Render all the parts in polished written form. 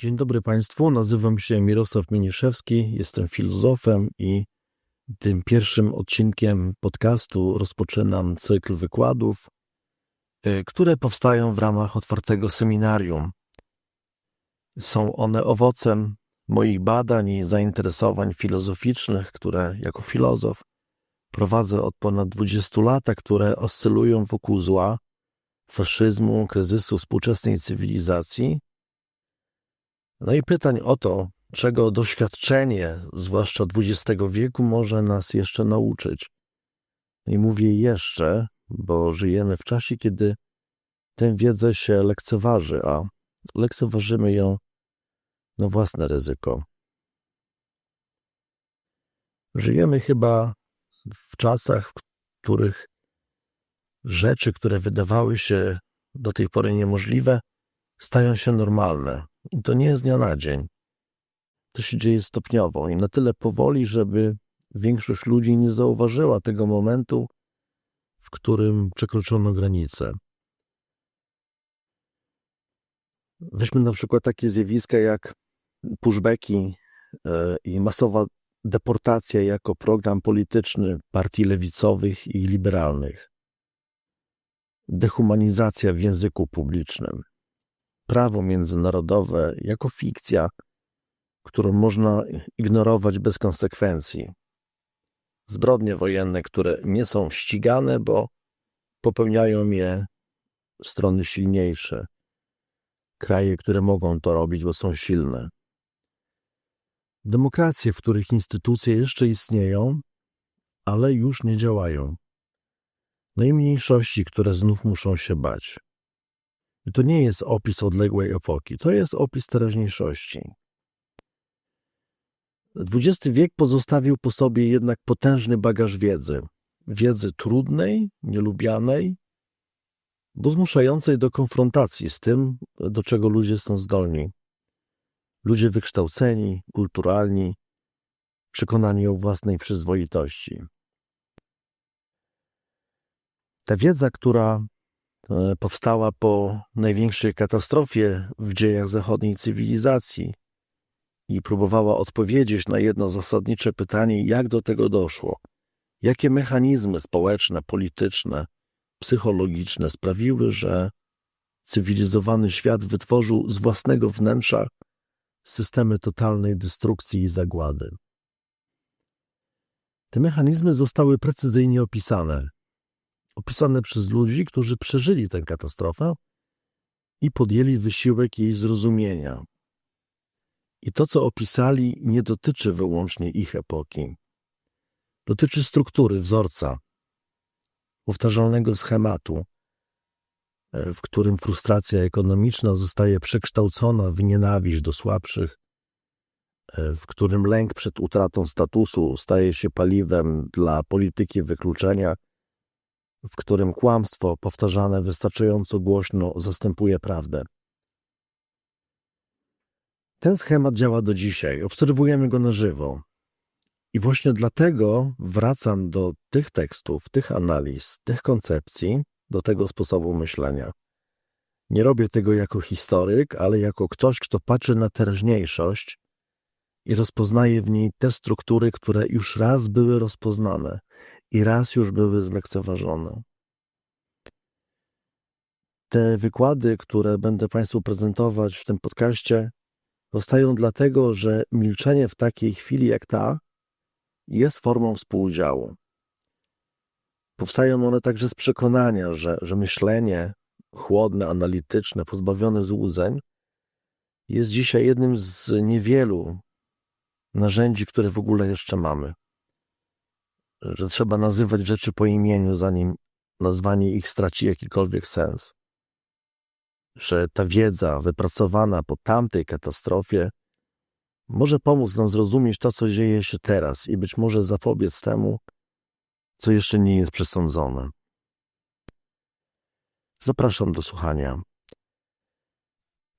Dzień dobry Państwu, nazywam się Mirosław Mieniszewski, jestem filozofem i tym pierwszym odcinkiem podcastu rozpoczynam cykl wykładów, które powstają w ramach otwartego seminarium. Są one owocem moich badań i zainteresowań filozoficznych, które jako filozof prowadzę od ponad 20 lat, a które oscylują wokół zła, faszyzmu, kryzysu współczesnej cywilizacji. No i pytań o to, czego doświadczenie, zwłaszcza XX wieku, może nas jeszcze nauczyć. I mówię jeszcze, bo żyjemy w czasie, kiedy tę wiedzę się lekceważy, a lekceważymy ją na własne ryzyko. Żyjemy chyba w czasach, w których rzeczy, które wydawały się do tej pory niemożliwe, stają się normalne. I to nie jest z dnia na dzień. To się dzieje stopniowo i na tyle powoli, żeby większość ludzi nie zauważyła tego momentu, w którym przekroczono granicę. Weźmy na przykład takie zjawiska jak pushbacki i masowa deportacja jako program polityczny partii lewicowych i liberalnych. Dehumanizacja w języku publicznym. Prawo międzynarodowe jako fikcja, którą można ignorować bez konsekwencji. Zbrodnie wojenne, które nie są ścigane, bo popełniają je strony silniejsze. Kraje, które mogą to robić, bo są silne. Demokracje, w których instytucje jeszcze istnieją, ale już nie działają. No i mniejszości, które znów muszą się bać. I to nie jest opis odległej epoki, to jest opis teraźniejszości. XX wiek pozostawił po sobie jednak potężny bagaż wiedzy. Wiedzy trudnej, nielubianej, bo zmuszającej do konfrontacji z tym, do czego ludzie są zdolni. Ludzie wykształceni, kulturalni, przekonani o własnej przyzwoitości. Ta wiedza, która powstała po największej katastrofie w dziejach zachodniej cywilizacji i próbowała odpowiedzieć na jedno zasadnicze pytanie, jak do tego doszło. Jakie mechanizmy społeczne, polityczne, psychologiczne sprawiły, że cywilizowany świat wytworzył z własnego wnętrza systemy totalnej destrukcji i zagłady. Te mechanizmy zostały precyzyjnie opisane przez ludzi, którzy przeżyli tę katastrofę i podjęli wysiłek jej zrozumienia. I to, co opisali, nie dotyczy wyłącznie ich epoki. Dotyczy struktury, wzorca, powtarzalnego schematu, w którym frustracja ekonomiczna zostaje przekształcona w nienawiść do słabszych, w którym lęk przed utratą statusu staje się paliwem dla polityki wykluczenia, w którym kłamstwo powtarzane wystarczająco głośno zastępuje prawdę. Ten schemat działa do dzisiaj, obserwujemy go na żywo. I właśnie dlatego wracam do tych tekstów, tych analiz, tych koncepcji, do tego sposobu myślenia. Nie robię tego jako historyk, ale jako ktoś, kto patrzy na teraźniejszość i rozpoznaje w niej te struktury, które już raz były rozpoznane i raz już były zlekceważone. Te wykłady, które będę Państwu prezentować w tym podcaście, powstają dlatego, że milczenie w takiej chwili jak ta jest formą współudziału. Powstają one także z przekonania, że myślenie chłodne, analityczne, pozbawione złudzeń jest dzisiaj jednym z niewielu narzędzi, które w ogóle jeszcze mamy. Że trzeba nazywać rzeczy po imieniu, zanim nazwanie ich straci jakikolwiek sens. Że ta wiedza wypracowana po tamtej katastrofie może pomóc nam zrozumieć to, co dzieje się teraz i być może zapobiec temu, co jeszcze nie jest przesądzone. Zapraszam do słuchania.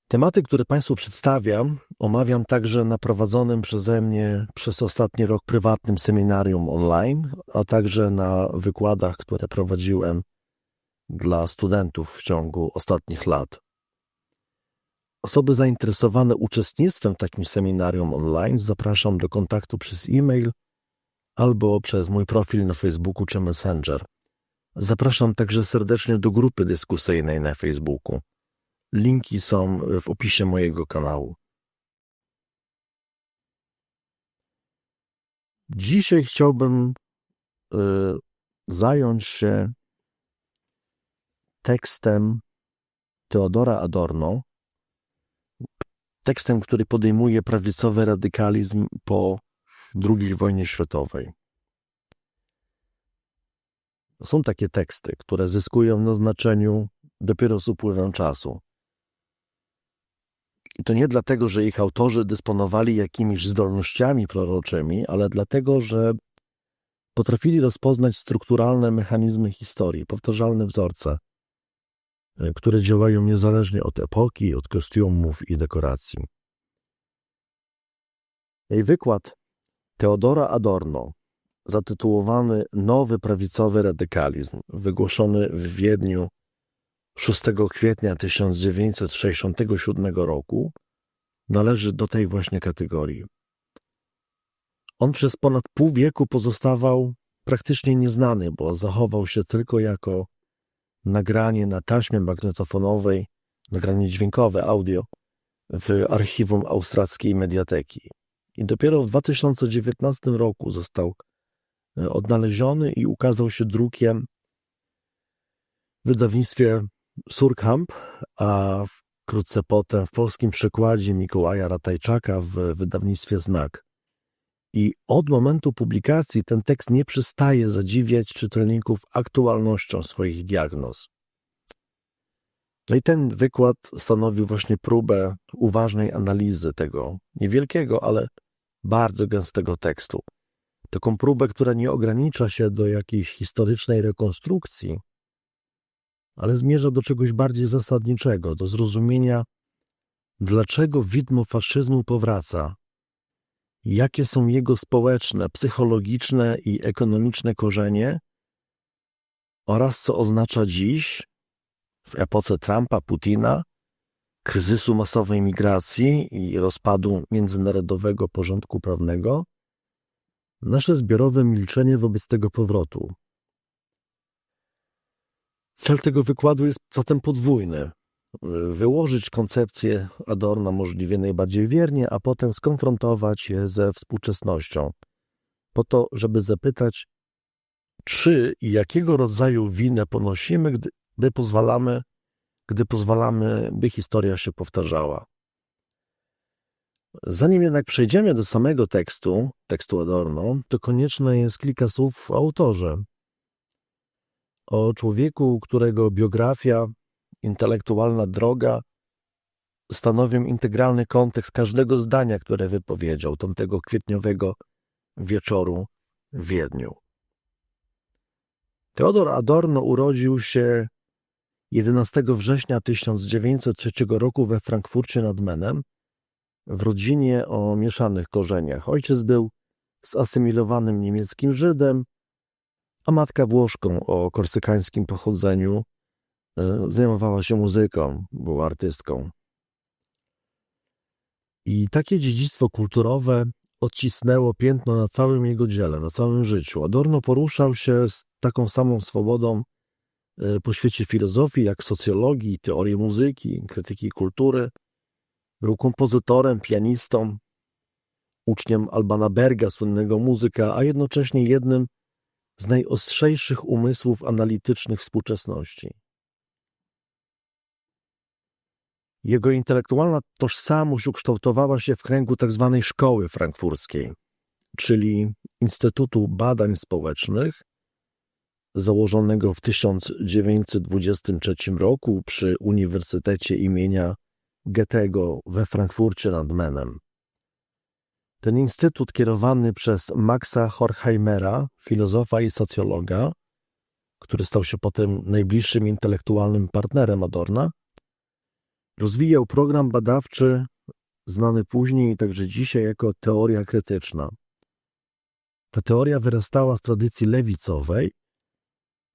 Tematy, które Państwu przedstawiam, omawiam także na prowadzonym przeze mnie przez ostatni rok prywatnym seminarium online, a także na wykładach, które prowadziłem dla studentów w ciągu ostatnich lat. Osoby zainteresowane uczestnictwem w takim seminarium online zapraszam do kontaktu przez e-mail albo przez mój profil na Facebooku czy Messenger. Zapraszam także serdecznie do grupy dyskusyjnej na Facebooku. Linki są w opisie mojego kanału. Dzisiaj chciałbym zająć się tekstem Theodora Adorno, tekstem, który podejmuje prawicowy radykalizm po II wojnie światowej. Są takie teksty, które zyskują na znaczeniu dopiero z upływem czasu. I to nie dlatego, że ich autorzy dysponowali jakimiś zdolnościami proroczymi, ale dlatego, że potrafili rozpoznać strukturalne mechanizmy historii, powtarzalne wzorce, które działają niezależnie od epoki, od kostiumów i dekoracji. Jej wykład Theodora Adorno, zatytułowany Nowy prawicowy radykalizm, wygłoszony w Wiedniu 6 kwietnia 1967 roku, należy do tej właśnie kategorii. On przez ponad pół wieku pozostawał praktycznie nieznany, bo zachował się tylko jako nagranie na taśmie magnetofonowej, nagranie dźwiękowe, audio w archiwum austriackiej mediateki. I dopiero w 2019 roku został odnaleziony i ukazał się drukiem w wydawnictwie Surkamp, a wkrótce potem w polskim przekładzie Mikołaja Ratajczaka w wydawnictwie Znak. I od momentu publikacji ten tekst nie przestaje zadziwiać czytelników aktualnością swoich diagnoz. No i ten wykład stanowił właśnie próbę uważnej analizy tego niewielkiego, ale bardzo gęstego tekstu. Taką próbę, która nie ogranicza się do jakiejś historycznej rekonstrukcji, ale zmierza do czegoś bardziej zasadniczego, do zrozumienia, dlaczego widmo faszyzmu powraca, jakie są jego społeczne, psychologiczne i ekonomiczne korzenie oraz co oznacza dziś, w epoce Trumpa, Putina, kryzysu masowej migracji i rozpadu międzynarodowego porządku prawnego, nasze zbiorowe milczenie wobec tego powrotu. Cel tego wykładu jest zatem podwójny. Wyłożyć koncepcję Adorna możliwie najbardziej wiernie, a potem skonfrontować je ze współczesnością, po to, żeby zapytać, czy i jakiego rodzaju winę ponosimy, gdy pozwalamy, by historia się powtarzała. Zanim jednak przejdziemy do samego tekstu Adorno, to konieczne jest kilka słów o autorze. O człowieku, którego biografia, intelektualna droga stanowią integralny kontekst każdego zdania, które wypowiedział tamtego kwietniowego wieczoru w Wiedniu. Theodor Adorno urodził się 11 września 1903 roku we Frankfurcie nad Menem w rodzinie o mieszanych korzeniach. Ojciec był zasymilowanym niemieckim Żydem, a matka Włoszką o korsykańskim pochodzeniu. Zajmowała się muzyką, była artystką. I takie dziedzictwo kulturowe odcisnęło piętno na całym jego dziele, na całym życiu. Adorno poruszał się z taką samą swobodą po świecie filozofii, jak socjologii, teorii muzyki, krytyki kultury. Był kompozytorem, pianistą, uczniem Albana Berga, słynnego muzyka, a jednocześnie jednym z najostrzejszych umysłów analitycznych współczesności. Jego intelektualna tożsamość ukształtowała się w kręgu tzw. szkoły frankfurckiej, czyli Instytutu Badań Społecznych, założonego w 1923 roku przy Uniwersytecie imienia Goethego we Frankfurcie nad Menem. Ten instytut kierowany przez Maxa Horkheimera, filozofa i socjologa, który stał się potem najbliższym intelektualnym partnerem Adorna, rozwijał program badawczy znany później i także dzisiaj jako teoria krytyczna. Ta teoria wyrastała z tradycji lewicowej,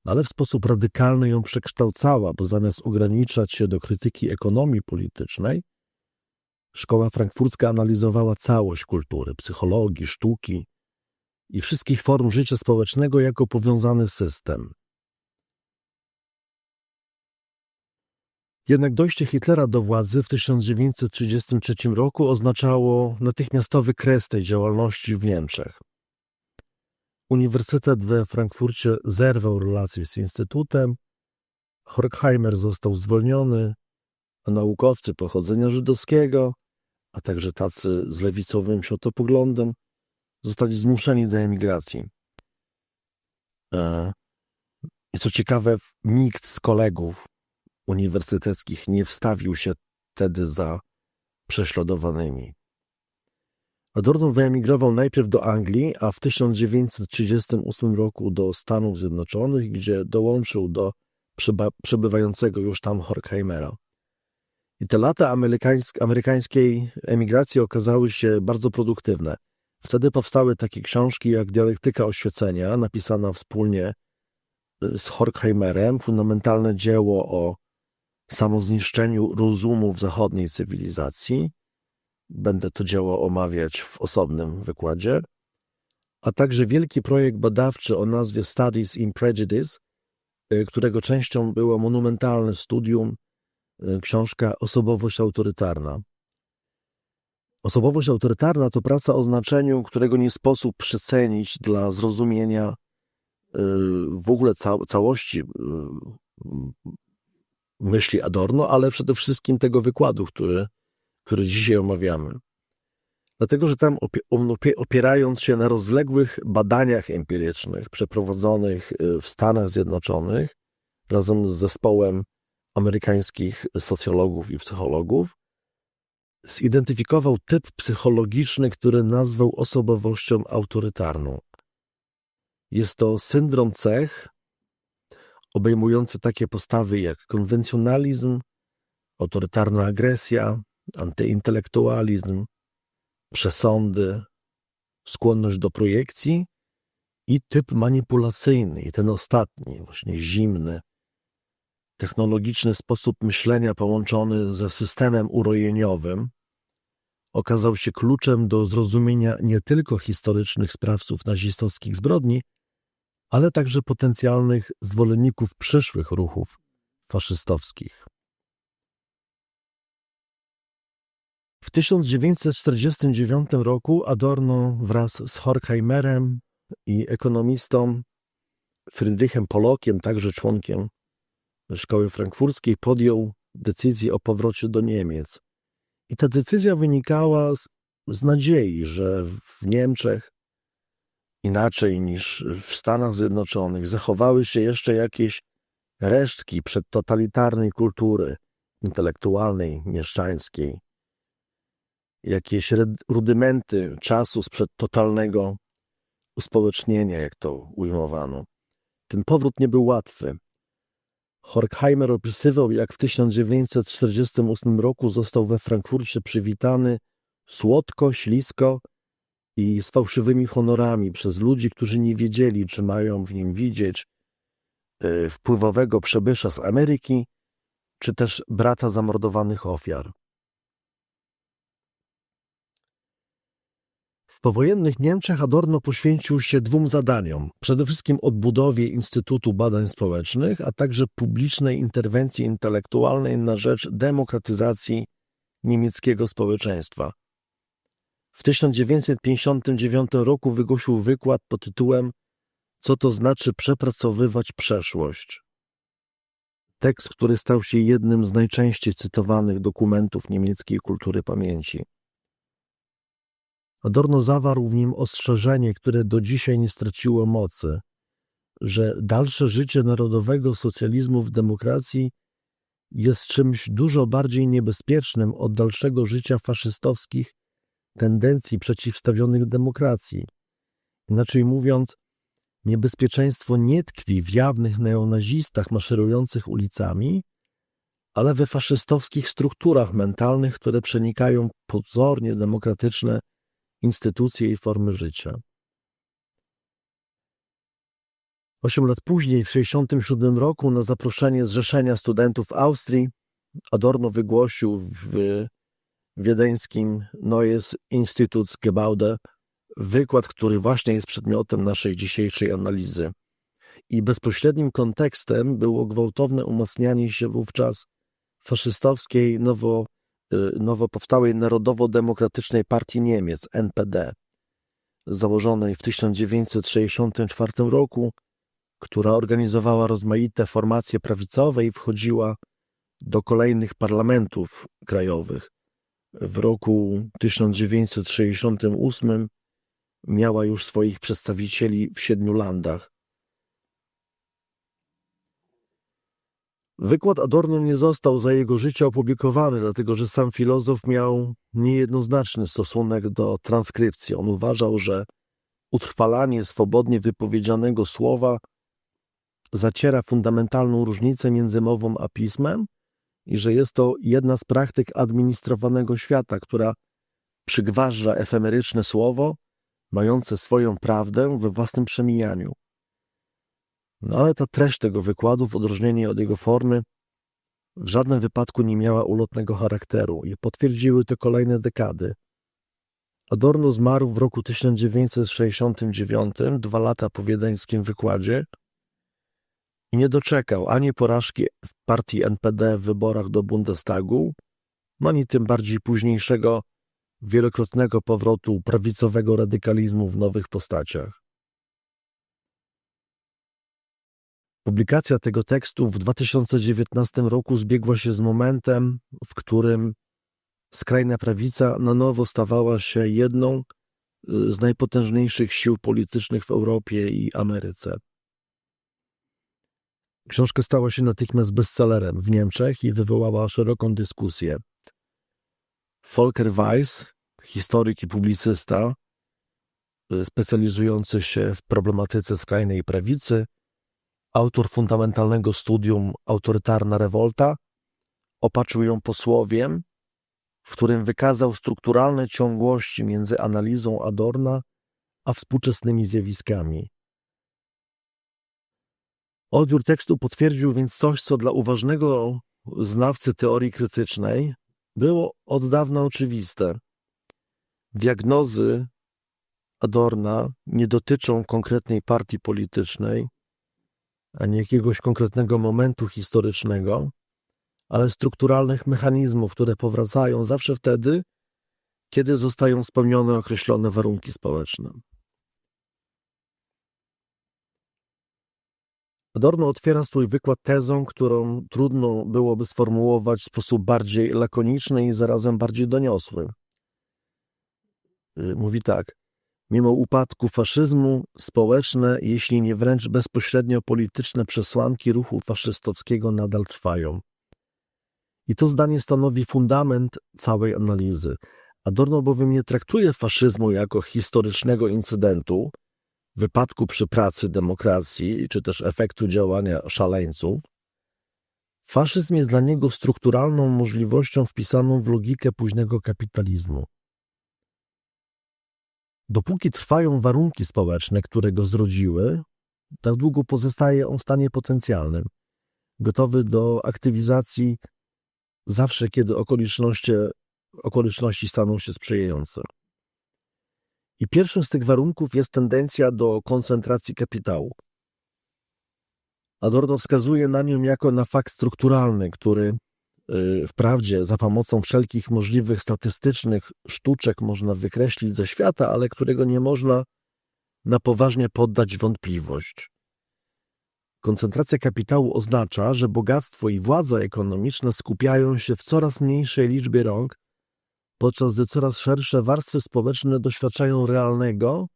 ale w sposób radykalny ją przekształcała, bo zamiast ograniczać się do krytyki ekonomii politycznej, Szkoła frankfurcka analizowała całość kultury, psychologii, sztuki i wszystkich form życia społecznego jako powiązany system. Jednak dojście Hitlera do władzy w 1933 roku oznaczało natychmiastowy kres tej działalności w Niemczech. Uniwersytet we Frankfurcie zerwał relacje z instytutem, Horkheimer został zwolniony, a naukowcy pochodzenia żydowskiego, a także tacy z lewicowym światopoglądem, zostali zmuszeni do emigracji. I co ciekawe, nikt z kolegów uniwersyteckich nie wstawił się wtedy za prześladowanymi. Adorno wyemigrował najpierw do Anglii, a w 1938 roku do Stanów Zjednoczonych, gdzie dołączył do przebywającego już tam Horkheimera. I te lata amerykańskiej emigracji okazały się bardzo produktywne. Wtedy powstały takie książki jak Dialektyka oświecenia, napisana wspólnie z Horkheimerem, fundamentalne dzieło o samozniszczeniu rozumu w zachodniej cywilizacji. Będę to dzieło omawiać w osobnym wykładzie. A także wielki projekt badawczy o nazwie Studies in Prejudice, którego częścią było monumentalne studium, książka Osobowość autorytarna. Osobowość autorytarna to praca o znaczeniu, którego nie sposób przecenić dla zrozumienia w ogóle całości myśli Adorno, ale przede wszystkim tego wykładu, który dzisiaj omawiamy. Dlatego, że tam opierając się na rozległych badaniach empirycznych przeprowadzonych w Stanach Zjednoczonych razem z zespołem amerykańskich socjologów i psychologów, zidentyfikował typ psychologiczny, który nazwał osobowością autorytarną. Jest to syndrom cech obejmujący takie postawy jak konwencjonalizm, autorytarna agresja, antyintelektualizm, przesądy, skłonność do projekcji i typ manipulacyjny, i ten ostatni, właśnie zimny, technologiczny sposób myślenia połączony ze systemem urojeniowym okazał się kluczem do zrozumienia nie tylko historycznych sprawców nazistowskich zbrodni, ale także potencjalnych zwolenników przyszłych ruchów faszystowskich. W 1949 roku Adorno wraz z Horkheimerem i ekonomistą Friedrichem Pollokiem, także członkiem Szkoły Frankfurckiej, podjął decyzję o powrocie do Niemiec. I ta decyzja wynikała z nadziei, że w Niemczech, inaczej niż w Stanach Zjednoczonych, zachowały się jeszcze jakieś resztki przedtotalitarnej kultury intelektualnej, mieszczańskiej, jakieś rudymenty czasu sprzed totalnego uspołecznienia, jak to ujmowano. Ten powrót nie był łatwy. Horkheimer opisywał, jak w 1948 roku został we Frankfurcie przywitany słodko, ślisko i z fałszywymi honorami przez ludzi, którzy nie wiedzieli, czy mają w nim widzieć wpływowego przybysza z Ameryki, czy też brata zamordowanych ofiar. W powojennych Niemczech Adorno poświęcił się dwóm zadaniom. Przede wszystkim odbudowie Instytutu Badań Społecznych, a także publicznej interwencji intelektualnej na rzecz demokratyzacji niemieckiego społeczeństwa. W 1959 roku wygłosił wykład pod tytułem „Co to znaczy przepracowywać przeszłość?”. Tekst, który stał się jednym z najczęściej cytowanych dokumentów niemieckiej kultury pamięci. Adorno zawarł w nim ostrzeżenie, które do dzisiaj nie straciło mocy, że dalsze życie narodowego socjalizmu w demokracji jest czymś dużo bardziej niebezpiecznym od dalszego życia faszystowskich tendencji przeciwstawionych demokracji. Inaczej mówiąc, niebezpieczeństwo nie tkwi w jawnych neonazistach maszerujących ulicami, ale we faszystowskich strukturach mentalnych, które przenikają pozornie demokratyczne instytucje i formy życia. 8 lat później, w 1967 roku, na zaproszenie Zrzeszenia Studentów Austrii, Adorno wygłosił w wiedeńskim Neues Institutsgebäude, wykład, który właśnie jest przedmiotem naszej dzisiejszej analizy. I bezpośrednim kontekstem było gwałtowne umacnianie się wówczas faszystowskiej, nowo powstałej Narodowo-Demokratycznej Partii Niemiec, NPD, założonej w 1964 roku, która organizowała rozmaite formacje prawicowe i wchodziła do kolejnych parlamentów krajowych. W roku 1968 miała już swoich przedstawicieli w 7 landach. Wykład Adorno nie został za jego życia opublikowany, dlatego że sam filozof miał niejednoznaczny stosunek do transkrypcji. On uważał, że utrwalanie swobodnie wypowiedzianego słowa zaciera fundamentalną różnicę między mową a pismem i że jest to jedna z praktyk administrowanego świata, która przygważdża efemeryczne słowo, mające swoją prawdę we własnym przemijaniu. No ale ta treść tego wykładu, w odróżnieniu od jego formy, w żadnym wypadku nie miała ulotnego charakteru i potwierdziły to kolejne dekady. Adorno zmarł w roku 1969, 2 lata po wiedeńskim wykładzie, i nie doczekał ani porażki w partii NPD w wyborach do Bundestagu, ani tym bardziej późniejszego, wielokrotnego powrotu prawicowego radykalizmu w nowych postaciach. Publikacja tego tekstu w 2019 roku zbiegła się z momentem, w którym skrajna prawica na nowo stawała się jedną z najpotężniejszych sił politycznych w Europie i Ameryce. Książka stała się natychmiast bestsellerem w Niemczech i wywołała szeroką dyskusję. Volker Weiss, historyk i publicysta specjalizujący się w problematyce skrajnej prawicy, autor fundamentalnego studium Autorytarna rewolta, opatrzył ją posłowiem, w którym wykazał strukturalne ciągłości między analizą Adorna a współczesnymi zjawiskami. Odbiór tekstu potwierdził więc coś, co dla uważnego znawcy teorii krytycznej było od dawna oczywiste. Diagnozy Adorna nie dotyczą konkretnej partii politycznej, ani jakiegoś konkretnego momentu historycznego, ale strukturalnych mechanizmów, które powracają zawsze wtedy, kiedy zostają spełnione określone warunki społeczne. Adorno otwiera swój wykład tezą, którą trudno byłoby sformułować w sposób bardziej lakoniczny i zarazem bardziej doniosły. Mówi tak: mimo upadku faszyzmu, społeczne, jeśli nie wręcz bezpośrednio polityczne przesłanki ruchu faszystowskiego nadal trwają. I to zdanie stanowi fundament całej analizy. Adorno bowiem nie traktuje faszyzmu jako historycznego incydentu, wypadku przy pracy demokracji, czy też efektu działania szaleńców. Faszyzm jest dla niego strukturalną możliwością wpisaną w logikę późnego kapitalizmu. Dopóki trwają warunki społeczne, które go zrodziły, tak długo pozostaje on w stanie potencjalnym, gotowy do aktywizacji zawsze, kiedy okoliczności staną się sprzyjające. I pierwszym z tych warunków jest tendencja do koncentracji kapitału. Adorno wskazuje na nią jako na fakt strukturalny, który wprawdzie za pomocą wszelkich możliwych statystycznych sztuczek można wykreślić ze świata, ale którego nie można na poważnie poddać wątpliwość. Koncentracja kapitału oznacza, że bogactwo i władza ekonomiczna skupiają się w coraz mniejszej liczbie rąk, podczas gdy coraz szersze warstwy społeczne doświadczają realnego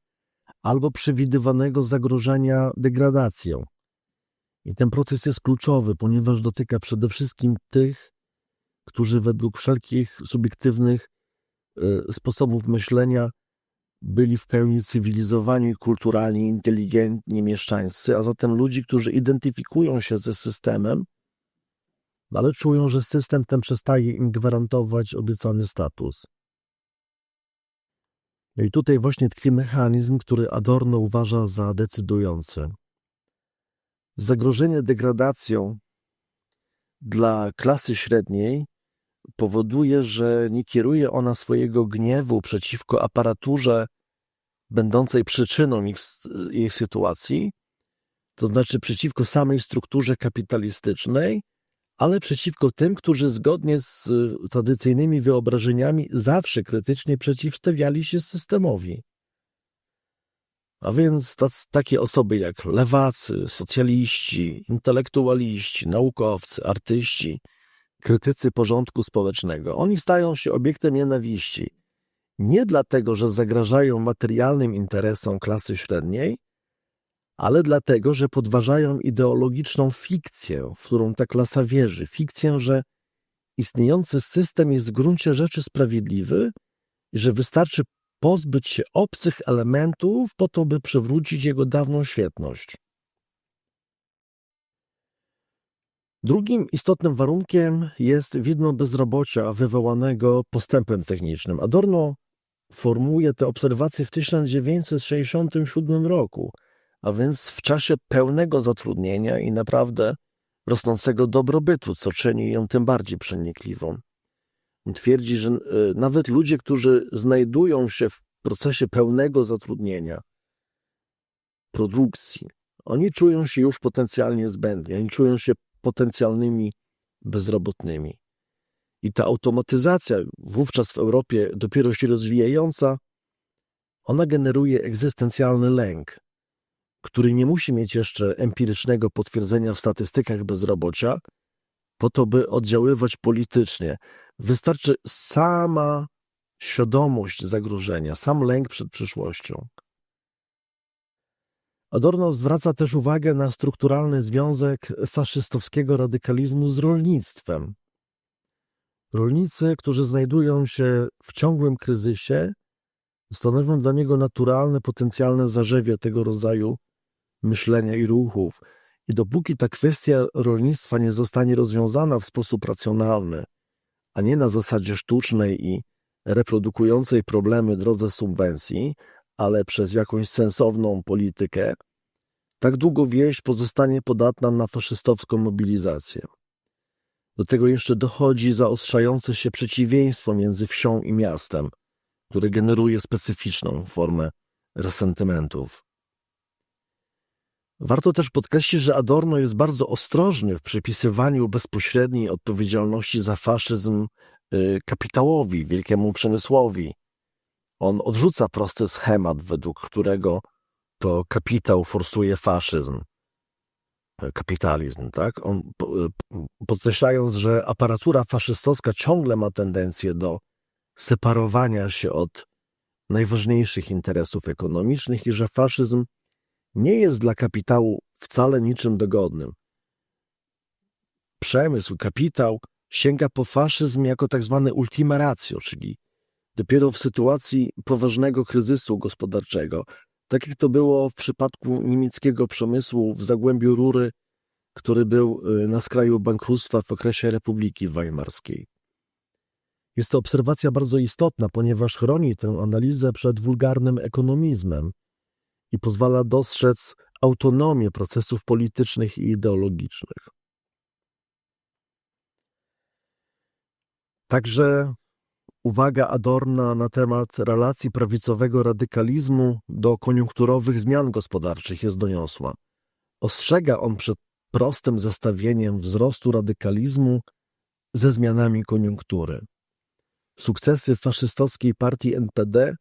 albo przewidywanego zagrożenia degradacją. I ten proces jest kluczowy, ponieważ dotyka przede wszystkim tych, którzy według wszelkich subiektywnych sposobów myślenia byli w pełni cywilizowani, kulturalni, inteligentni, mieszczańscy, a zatem ludzi, którzy identyfikują się ze systemem, ale czują, że system ten przestaje im gwarantować obiecany status. No i tutaj właśnie tkwi mechanizm, który Adorno uważa za decydujący. Zagrożenie degradacją dla klasy średniej powoduje, że nie kieruje ona swojego gniewu przeciwko aparaturze będącej przyczyną ich sytuacji, to znaczy przeciwko samej strukturze kapitalistycznej, ale przeciwko tym, którzy zgodnie z tradycyjnymi wyobrażeniami zawsze krytycznie przeciwstawiali się systemowi. A więc takie osoby jak lewacy, socjaliści, intelektualiści, naukowcy, artyści, krytycy porządku społecznego, oni stają się obiektem nienawiści. Nie dlatego, że zagrażają materialnym interesom klasy średniej, ale dlatego, że podważają ideologiczną fikcję, w którą ta klasa wierzy. Fikcję, że istniejący system jest w gruncie rzeczy sprawiedliwy i że wystarczy pozbyć się obcych elementów po to, by przywrócić jego dawną świetność. Drugim istotnym warunkiem jest widmo bezrobocia wywołanego postępem technicznym. Adorno formułuje te obserwacje w 1967 roku, a więc w czasie pełnego zatrudnienia i naprawdę rosnącego dobrobytu, co czyni ją tym bardziej przenikliwą. On twierdzi, że nawet ludzie, którzy znajdują się w procesie pełnego zatrudnienia, produkcji, oni czują się już potencjalnie zbędni, oni czują się potencjalnymi bezrobotnymi. I ta automatyzacja, wówczas w Europie dopiero się rozwijająca, ona generuje egzystencjalny lęk, który nie musi mieć jeszcze empirycznego potwierdzenia w statystykach bezrobocia, po to, by oddziaływać politycznie. Wystarczy sama świadomość zagrożenia, sam lęk przed przyszłością. Adorno zwraca też uwagę na strukturalny związek faszystowskiego radykalizmu z rolnictwem. Rolnicy, którzy znajdują się w ciągłym kryzysie, stanowią dla niego naturalne, potencjalne zarzewie tego rodzaju myślenia i ruchów. I dopóki ta kwestia rolnictwa nie zostanie rozwiązana w sposób racjonalny, a nie na zasadzie sztucznej i reprodukującej problemy drodze subwencji, ale przez jakąś sensowną politykę, tak długo wieś pozostanie podatna na faszystowską mobilizację. Do tego jeszcze dochodzi zaostrzające się przeciwieństwo między wsią i miastem, które generuje specyficzną formę resentymentów. Warto też podkreślić, że Adorno jest bardzo ostrożny w przypisywaniu bezpośredniej odpowiedzialności za faszyzm kapitałowi, wielkiemu przemysłowi. On odrzuca prosty schemat, według którego to kapitał forsuje faszyzm, kapitalizm, tak? On, podkreślając, że aparatura faszystowska ciągle ma tendencję do separowania się od najważniejszych interesów ekonomicznych i że faszyzm nie jest dla kapitału wcale niczym dogodnym. Przemysł, kapitał sięga po faszyzm jako tak zwane ultima ratio, czyli dopiero w sytuacji poważnego kryzysu gospodarczego, tak jak to było w przypadku niemieckiego przemysłu w Zagłębiu Rury, który był na skraju bankructwa w okresie Republiki Weimarskiej. Jest to obserwacja bardzo istotna, ponieważ chroni tę analizę przed wulgarnym ekonomizmem i pozwala dostrzec autonomię procesów politycznych i ideologicznych. Także uwaga Adorna na temat relacji prawicowego radykalizmu do koniunkturowych zmian gospodarczych jest doniosła. Ostrzega on przed prostym zestawieniem wzrostu radykalizmu ze zmianami koniunktury. Sukcesy faszystowskiej partii NPD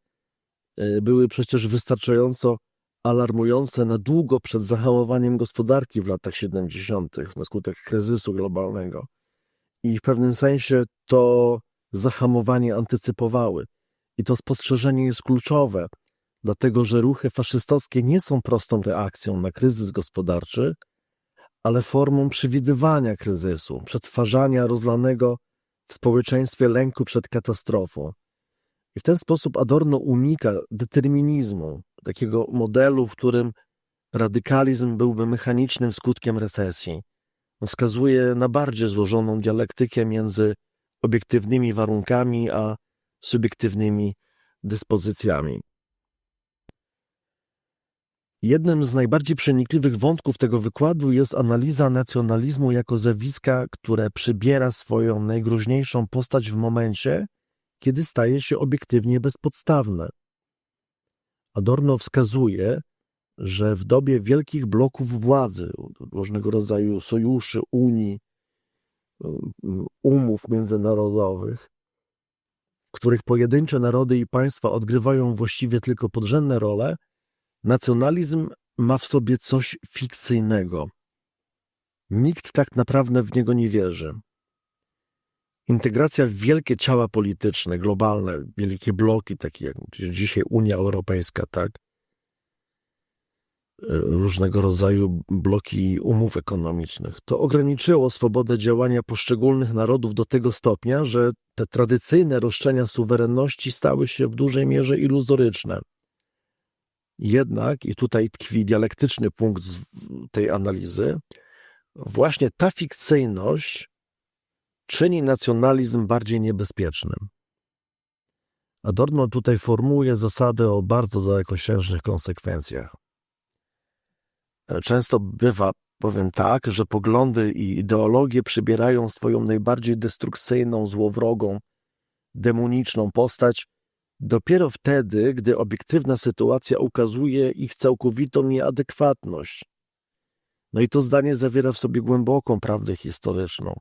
były przecież wystarczająco alarmujące na długo przed zahamowaniem gospodarki w latach 70. na skutek kryzysu globalnego. I w pewnym sensie to zahamowanie antycypowały. I to spostrzeżenie jest kluczowe, dlatego że ruchy faszystowskie nie są prostą reakcją na kryzys gospodarczy, ale formą przewidywania kryzysu, przetwarzania rozlanego w społeczeństwie lęku przed katastrofą. I w ten sposób Adorno unika determinizmu, takiego modelu, w którym radykalizm byłby mechanicznym skutkiem recesji. Wskazuje na bardziej złożoną dialektykę między obiektywnymi warunkami a subiektywnymi dyspozycjami. Jednym z najbardziej przenikliwych wątków tego wykładu jest analiza nacjonalizmu jako zjawiska, które przybiera swoją najgroźniejszą postać w momencie, kiedy staje się obiektywnie bezpodstawne. Adorno wskazuje, że w dobie wielkich bloków władzy, różnego rodzaju sojuszy, unii, umów międzynarodowych, w których pojedyncze narody i państwa odgrywają właściwie tylko podrzędne role, nacjonalizm ma w sobie coś fikcyjnego. Nikt tak naprawdę w niego nie wierzy. Integracja w wielkie ciała polityczne, globalne, wielkie bloki, takie jak dzisiaj Unia Europejska, tak? Różnego rodzaju bloki umów ekonomicznych. To ograniczyło swobodę działania poszczególnych narodów do tego stopnia, że te tradycyjne roszczenia suwerenności stały się w dużej mierze iluzoryczne. Jednak, i tutaj tkwi dialektyczny punkt tej analizy, właśnie ta fikcyjność czyni nacjonalizm bardziej niebezpiecznym. Adorno tutaj formułuje zasadę o bardzo dalekosiężnych konsekwencjach. Często bywa, powiem tak, że poglądy i ideologie przybierają swoją najbardziej destrukcyjną, złowrogą, demoniczną postać dopiero wtedy, gdy obiektywna sytuacja ukazuje ich całkowitą nieadekwatność. No i to zdanie zawiera w sobie głęboką prawdę historyczną.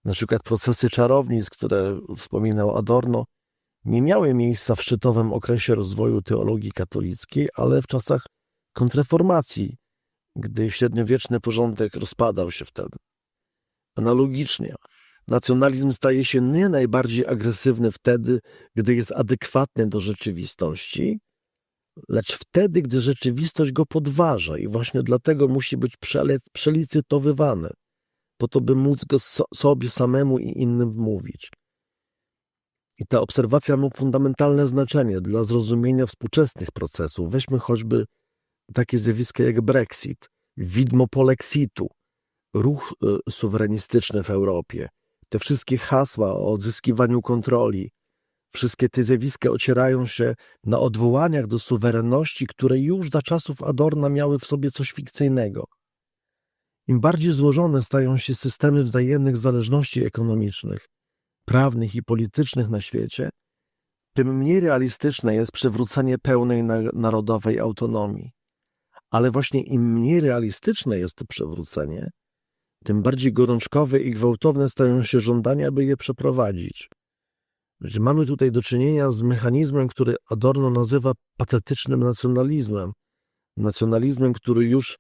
Na przykład procesy czarownic, które wspominał Adorno, nie miały miejsca w szczytowym okresie rozwoju teologii katolickiej, ale w czasach kontrreformacji, gdy średniowieczny porządek rozpadał się wtedy. Analogicznie, nacjonalizm staje się nie najbardziej agresywny wtedy, gdy jest adekwatny do rzeczywistości, lecz wtedy, gdy rzeczywistość go podważa i właśnie dlatego musi być przelicytowywany, po to, by móc go sobie samemu i innym wmówić. I ta obserwacja ma fundamentalne znaczenie dla zrozumienia współczesnych procesów. Weźmy choćby takie zjawiska jak Brexit, widmo polexitu, ruch suwerenistyczny w Europie, te wszystkie hasła o odzyskiwaniu kontroli, wszystkie te zjawiska ocierają się na odwołaniach do suwerenności, które już za czasów Adorna miały w sobie coś fikcyjnego. Im bardziej złożone stają się systemy wzajemnych zależności ekonomicznych, prawnych i politycznych na świecie, tym mniej realistyczne jest przywrócenie pełnej narodowej autonomii. Ale właśnie im mniej realistyczne jest to przywrócenie, tym bardziej gorączkowe i gwałtowne stają się żądania, by je przeprowadzić. Mamy tutaj do czynienia z mechanizmem, który Adorno nazywa patetycznym nacjonalizmem. Nacjonalizmem, który już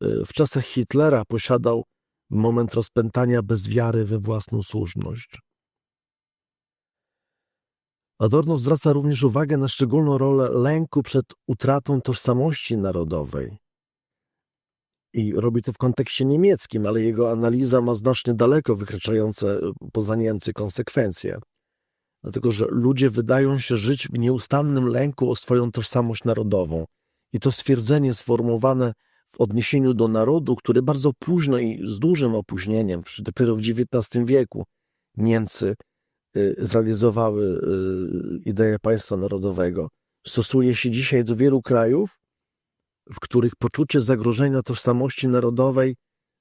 w czasach Hitlera posiadał moment rozpętania bez wiary we własną słuszność. Adorno zwraca również uwagę na szczególną rolę lęku przed utratą tożsamości narodowej. I robi to w kontekście niemieckim, ale jego analiza ma znacznie daleko wykraczające poza Niemcy konsekwencje. Dlatego, że ludzie wydają się żyć w nieustannym lęku o swoją tożsamość narodową. I to stwierdzenie sformułowane w odniesieniu do narodu, który bardzo późno i z dużym opóźnieniem, dopiero w XIX wieku Niemcy zrealizowały ideę państwa narodowego, stosuje się dzisiaj do wielu krajów, w których poczucie zagrożenia tożsamości narodowej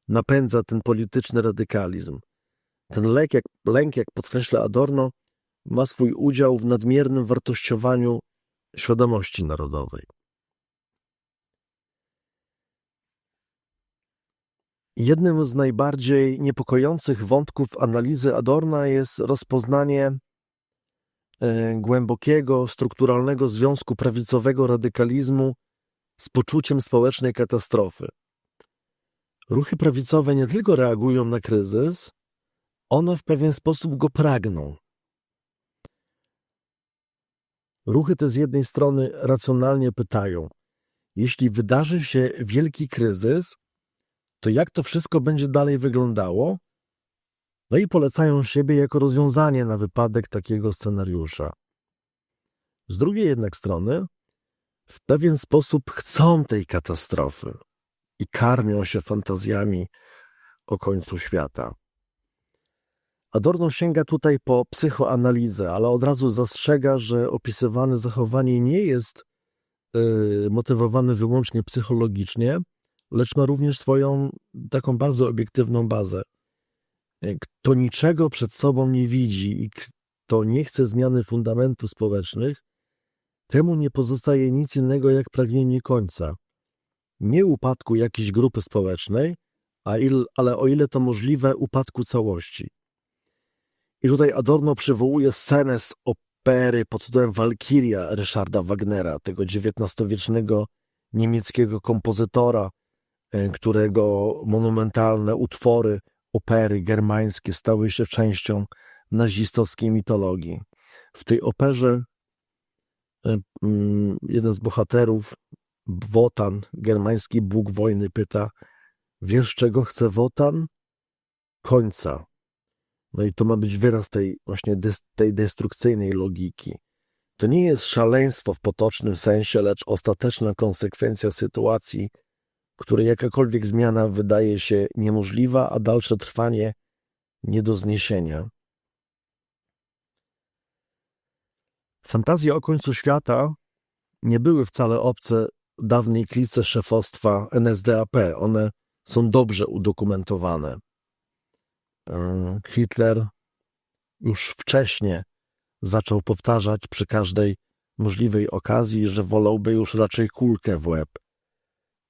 napędza ten polityczny radykalizm. Ten lęk, jak podkreśla Adorno, ma swój udział w nadmiernym wartościowaniu świadomości narodowej. Jednym z najbardziej niepokojących wątków analizy Adorna jest rozpoznanie głębokiego, strukturalnego związku prawicowego radykalizmu z poczuciem społecznej katastrofy. Ruchy prawicowe nie tylko reagują na kryzys, one w pewien sposób go pragną. Ruchy te z jednej strony racjonalnie pytają, jeśli wydarzy się wielki kryzys, to jak to wszystko będzie dalej wyglądało? No i polecają siebie jako rozwiązanie na wypadek takiego scenariusza. Z drugiej jednak strony w pewien sposób chcą tej katastrofy i karmią się fantazjami o końcu świata. Adorno sięga tutaj po psychoanalizę, ale od razu zastrzega, że opisywane zachowanie nie jest motywowany wyłącznie psychologicznie, lecz ma również swoją taką bardzo obiektywną bazę. Kto niczego przed sobą nie widzi i kto nie chce zmiany fundamentów społecznych, temu nie pozostaje nic innego jak pragnienie końca. Nie upadku jakiejś grupy społecznej, ale o ile to możliwe, upadku całości. I tutaj Adorno przywołuje scenę z opery pod tytułem Walkiria Ryszarda Wagnera, tego XIX-wiecznego niemieckiego kompozytora, którego monumentalne utwory, opery germańskie stały się częścią nazistowskiej mitologii. W tej operze jeden z bohaterów, Wotan, germański bóg wojny, pyta: wiesz, czego chce Wotan? Końca. No i to ma być wyraz tej destrukcyjnej logiki. To nie jest szaleństwo w potocznym sensie, lecz ostateczna konsekwencja sytuacji, której jakakolwiek zmiana wydaje się niemożliwa, a dalsze trwanie nie do zniesienia. Fantazje o końcu świata nie były wcale obce dawnej klice szefostwa NSDAP. One są dobrze udokumentowane. Hitler już wcześniej zaczął powtarzać przy każdej możliwej okazji, że wolałby już raczej kulkę w łeb.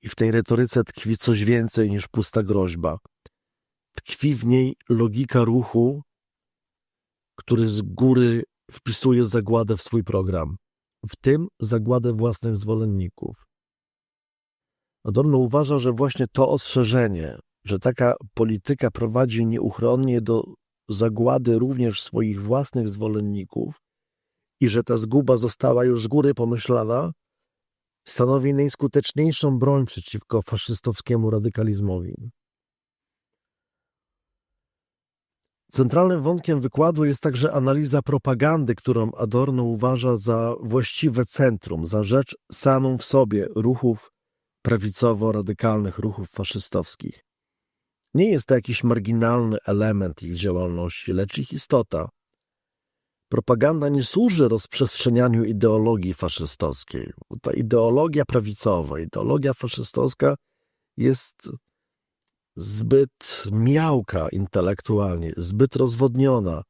I w tej retoryce tkwi coś więcej niż pusta groźba. Tkwi w niej logika ruchu, który z góry wpisuje zagładę w swój program, w tym zagładę własnych zwolenników. Adorno uważa, że właśnie to ostrzeżenie, że taka polityka prowadzi nieuchronnie do zagłady również swoich własnych zwolenników i że ta zguba została już z góry pomyślana, stanowi najskuteczniejszą broń przeciwko faszystowskiemu radykalizmowi. Centralnym wątkiem wykładu jest także analiza propagandy, którą Adorno uważa za właściwe centrum, za rzecz samą w sobie ruchów prawicowo-radykalnych, ruchów faszystowskich. Nie jest to jakiś marginalny element ich działalności, lecz ich istota. Propaganda nie służy rozprzestrzenianiu ideologii faszystowskiej. Ta ideologia prawicowa, ideologia faszystowska jest zbyt miałka intelektualnie, zbyt rozwodniona,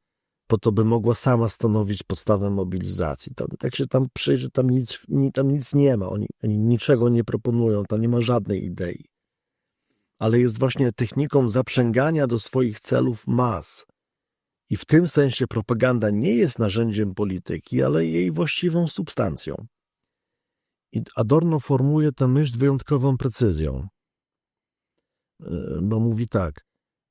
po to, by mogła sama stanowić podstawę mobilizacji. Jak się tam przyjrzy, tam nic nie ma, oni niczego nie proponują, tam nie ma żadnej idei. Ale jest właśnie techniką zaprzęgania do swoich celów mas. I w tym sensie propaganda nie jest narzędziem polityki, ale jej właściwą substancją. I Adorno formułuje tę myśl z wyjątkową precyzją. Bo mówi tak: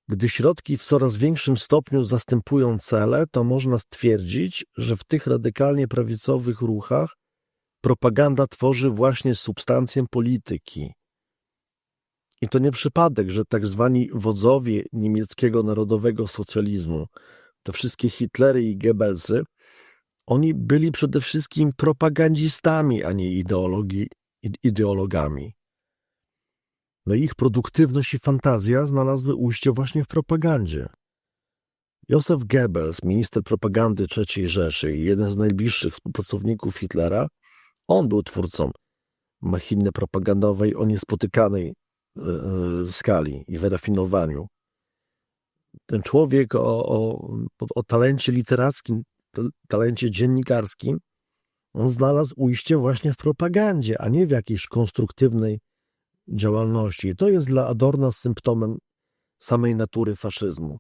gdy środki w coraz większym stopniu zastępują cele, to można stwierdzić, że w tych radykalnie prawicowych ruchach propaganda tworzy właśnie substancję polityki. I to nie przypadek, że tak zwani wodzowie niemieckiego narodowego socjalizmu, te wszystkie Hitlery i Goebbelsy, oni byli przede wszystkim propagandzistami, a nie ideologami. No ich produktywność i fantazja znalazły ujście właśnie w propagandzie. Józef Goebbels, minister propagandy III Rzeszy i jeden z najbliższych współpracowników Hitlera, on był twórcą machiny propagandowej o niespotykanej skali i wyrafinowaniu. Ten człowiek o talencie literackim, talencie dziennikarskim, on znalazł ujście właśnie w propagandzie, a nie w jakiejś konstruktywnej działalności. I to jest dla Adorna symptomem samej natury faszyzmu.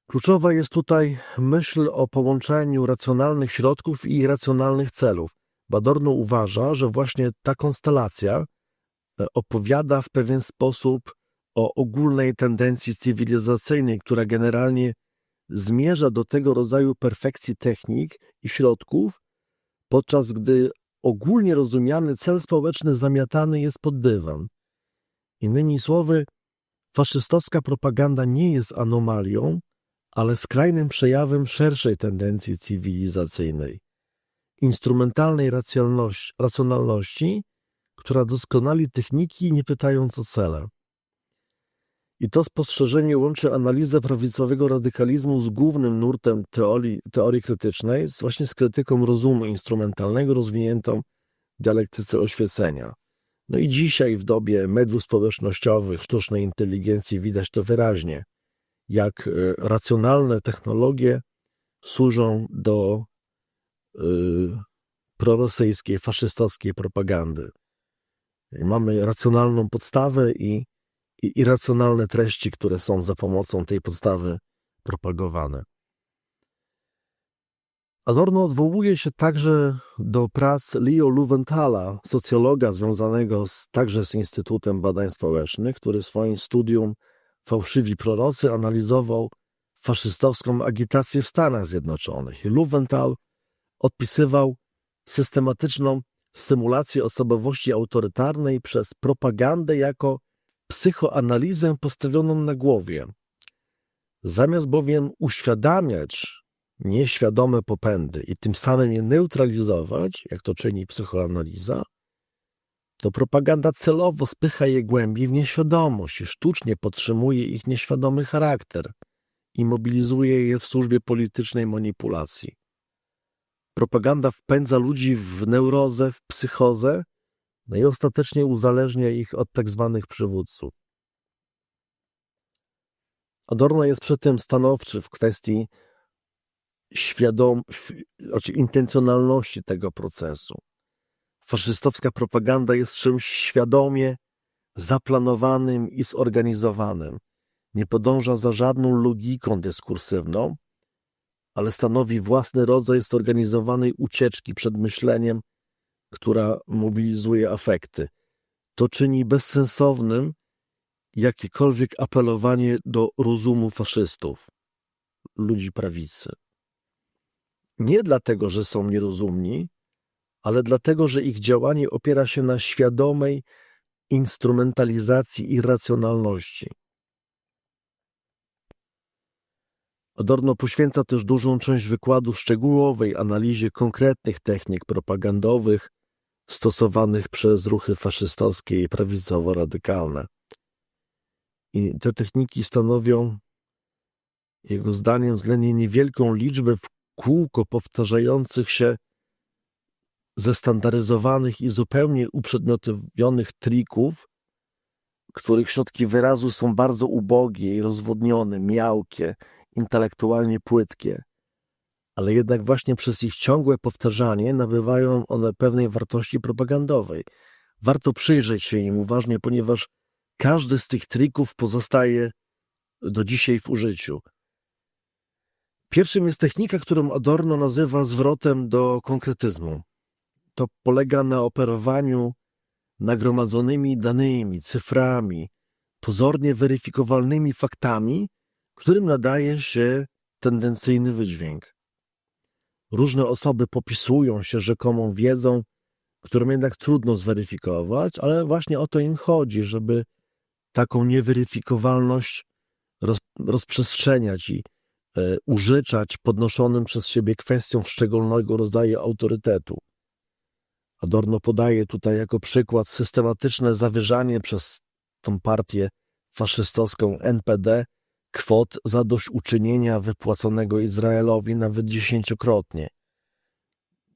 Kluczowa jest tutaj myśl o połączeniu racjonalnych środków i irracjonalnych celów. Adorno uważa, że właśnie ta konstelacja opowiada w pewien sposób o ogólnej tendencji cywilizacyjnej, która generalnie zmierza do tego rodzaju perfekcji technik i środków, podczas gdy ogólnie rozumiany cel społeczny zamiatany jest pod dywan. Innymi słowy, faszystowska propaganda nie jest anomalią, ale skrajnym przejawem szerszej tendencji cywilizacyjnej, instrumentalnej racjonalności, która doskonali techniki, nie pytając o cele. I to spostrzeżenie łączy analizę prawicowego radykalizmu z głównym nurtem teorii krytycznej, właśnie z krytyką rozumu instrumentalnego rozwiniętą dialektyce oświecenia. No i dzisiaj w dobie mediów społecznościowych, sztucznej inteligencji widać to wyraźnie, jak racjonalne technologie służą do prorosyjskiej, faszystowskiej propagandy. Mamy racjonalną podstawę i irracjonalne treści, które są za pomocą tej podstawy propagowane. Adorno odwołuje się także do prac Leo Leuwenthala, socjologa związanego także z Instytutem Badań Społecznych, który w swoim studium Fałszywi prorocy analizował faszystowską agitację w Stanach Zjednoczonych. I Leuwenthal odpisywał systematyczną symulację osobowości autorytarnej przez propagandę jako psychoanalizę postawioną na głowie. Zamiast bowiem uświadamiać nieświadome popędy i tym samym je neutralizować, jak to czyni psychoanaliza, to propaganda celowo spycha je głębiej w nieświadomość i sztucznie podtrzymuje ich nieświadomy charakter i mobilizuje je w służbie politycznej manipulacji. Propaganda wpędza ludzi w neurozę, w psychozę, no i ostatecznie uzależnia ich od tak zwanych przywódców. Adorno jest przy tym stanowczy w kwestii intencjonalności tego procesu. Faszystowska propaganda jest czymś świadomie zaplanowanym i zorganizowanym. Nie podąża za żadną logiką dyskursywną, ale stanowi własny rodzaj zorganizowanej ucieczki przed myśleniem, która mobilizuje afekty. To czyni bezsensownym jakiekolwiek apelowanie do rozumu faszystów, ludzi prawicy. Nie dlatego, że są nierozumni, ale dlatego, że ich działanie opiera się na świadomej instrumentalizacji irracjonalności. Adorno poświęca też dużą część wykładu szczegółowej analizie konkretnych technik propagandowych stosowanych przez ruchy faszystowskie i prawicowo-radykalne. I te techniki stanowią, jego zdaniem, względnie niewielką liczbę w kółko powtarzających się zestandaryzowanych i zupełnie uprzedmiotowionych trików, których środki wyrazu są bardzo ubogie i rozwodnione, miałkie, intelektualnie płytkie, ale jednak właśnie przez ich ciągłe powtarzanie nabywają one pewnej wartości propagandowej. Warto przyjrzeć się im uważnie, ponieważ każdy z tych trików pozostaje do dzisiaj w użyciu. Pierwszym jest technika, którą Adorno nazywa zwrotem do konkretyzmu. To polega na operowaniu nagromadzonymi danymi, cyframi, pozornie weryfikowalnymi faktami, którym nadaje się tendencyjny wydźwięk. Różne osoby popisują się rzekomą wiedzą, którą jednak trudno zweryfikować, ale właśnie o to im chodzi, żeby taką nieweryfikowalność rozprzestrzeniać i użyczać podnoszonym przez siebie kwestią szczególnego rodzaju autorytetu. Adorno podaje tutaj jako przykład systematyczne zawyżanie przez tą partię faszystowską NPD kwot zadośćuczynienia wypłaconego Izraelowi nawet 10-krotnie.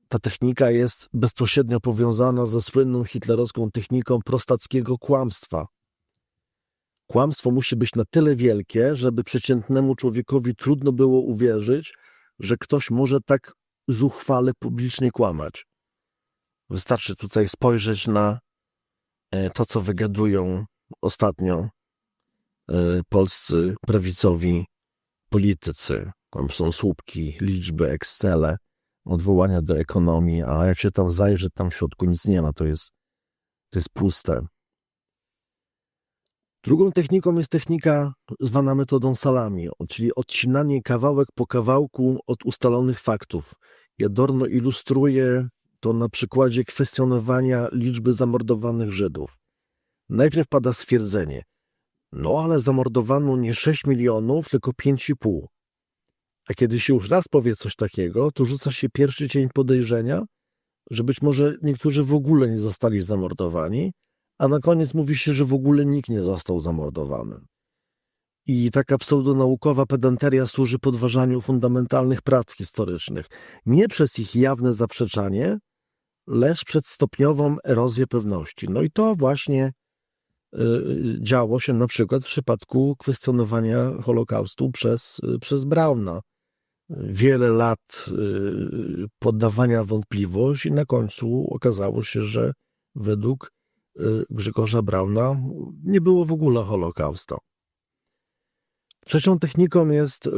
Ta technika jest bezpośrednio powiązana ze słynną hitlerowską techniką prostackiego kłamstwa. Kłamstwo musi być na tyle wielkie, żeby przeciętnemu człowiekowi trudno było uwierzyć, że ktoś może tak zuchwale publicznie kłamać. Wystarczy tutaj spojrzeć na to, co wygadują ostatnio polscy prawicowi politycy. Tam są słupki, liczby, Excele, odwołania do ekonomii, a jak się tam zajrzy, tam w środku nic nie ma, to jest puste. Drugą techniką jest technika zwana metodą salami, czyli odcinanie kawałek po kawałku od ustalonych faktów. Adorno ilustruje to na przykładzie kwestionowania liczby zamordowanych Żydów. Najpierw pada stwierdzenie, no ale zamordowano nie 6 milionów, tylko 5,5. A kiedy się już raz powie coś takiego, to rzuca się pierwszy cień podejrzenia, że być może niektórzy w ogóle nie zostali zamordowani, a na koniec mówi się, że w ogóle nikt nie został zamordowany. I taka pseudonaukowa pedanteria służy podważaniu fundamentalnych prawd historycznych. Nie przez ich jawne zaprzeczanie, lecz przed stopniową erozję pewności. No i to właśnie działo się na przykład w przypadku kwestionowania Holokaustu przez Brauna. Wiele lat poddawania wątpliwość i na końcu okazało się, że według Grzegorza Brauna nie było w ogóle Holokaustu. Trzecią techniką jest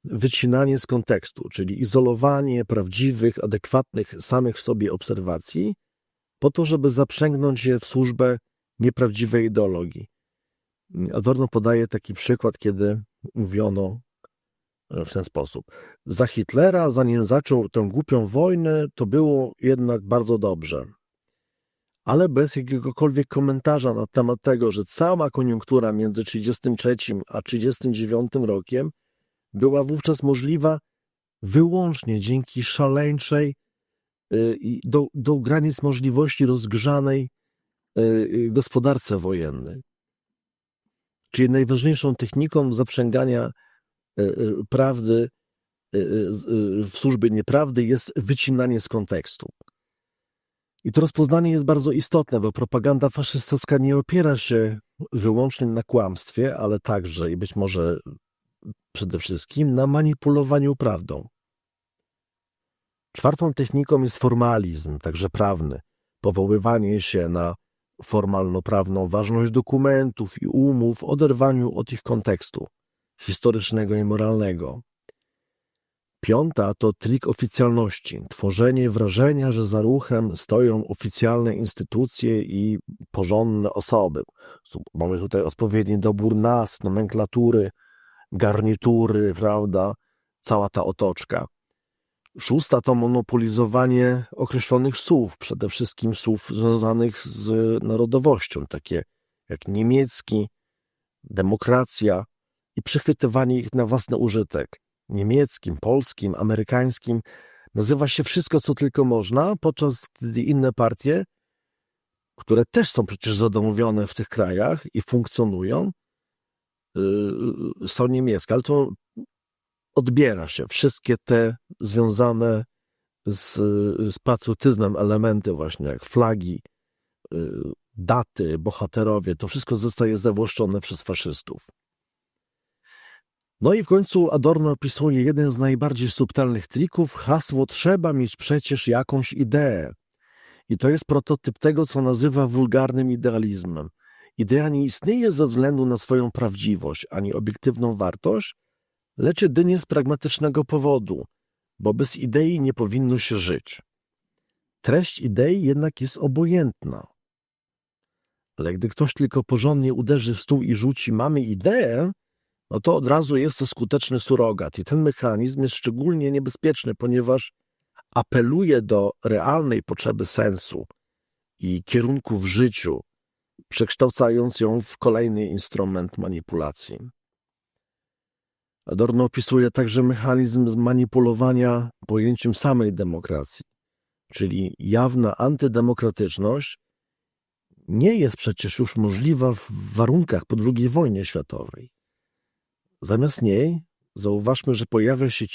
wycinanie z kontekstu, czyli izolowanie prawdziwych, adekwatnych samych w sobie obserwacji po to, żeby zaprzęgnąć je w służbę nieprawdziwej ideologii. Adorno podaje taki przykład, kiedy mówiono w ten sposób. Za Hitlera, zanim zaczął tę głupią wojnę, to było jednak bardzo dobrze. Ale bez jakiegokolwiek komentarza na temat tego, że cała koniunktura między 1933 a 1939 rokiem była wówczas możliwa wyłącznie dzięki szaleńczej i do granic możliwości rozgrzanej gospodarce wojennej. Czyli najważniejszą techniką zaprzęgania prawdy w służbie nieprawdy jest wycinanie z kontekstu. I to rozpoznanie jest bardzo istotne, bo propaganda faszystowska nie opiera się wyłącznie na kłamstwie, ale także i być może przede wszystkim na manipulowaniu prawdą. Czwartą techniką jest formalizm, także prawny, powoływanie się na formalno-prawną ważność dokumentów i umów w oderwaniu od ich kontekstu historycznego i moralnego. Piąta to trik oficjalności, tworzenie wrażenia, że za ruchem stoją oficjalne instytucje i porządne osoby. Mamy tutaj odpowiedni dobór nazw, nomenklatury, garnitury, prawda, cała ta otoczka. Szósta to monopolizowanie określonych słów, przede wszystkim słów związanych z narodowością, takie jak niemiecki, demokracja i przychwytywanie ich na własny użytek. Niemieckim, polskim, amerykańskim. Nazywa się wszystko, co tylko można, podczas gdy inne partie, które też są przecież zadomowione w tych krajach i funkcjonują, są niemieckie, ale to odbiera się wszystkie te związane z patriotyzmem elementy właśnie jak flagi, daty, bohaterowie, to wszystko zostaje zawłaszczone przez faszystów. No i w końcu Adorno opisuje jeden z najbardziej subtelnych trików, hasło trzeba mieć przecież jakąś ideę. I to jest prototyp tego, co nazywa wulgarnym idealizmem. Idea nie istnieje ze względu na swoją prawdziwość, ani obiektywną wartość, lecz jedynie z pragmatycznego powodu, bo bez idei nie powinno się żyć. Treść idei jednak jest obojętna. Ale gdy ktoś tylko porządnie uderzy w stół i rzuci mamy ideę, no to od razu jest to skuteczny surogat. I ten mechanizm jest szczególnie niebezpieczny, ponieważ apeluje do realnej potrzeby sensu i kierunku w życiu, przekształcając ją w kolejny instrument manipulacji. Adorno opisuje także mechanizm manipulowania pojęciem samej demokracji, czyli jawna antydemokratyczność nie jest przecież już możliwa w warunkach po II wojnie światowej. Zamiast niej zauważmy, że pojawia się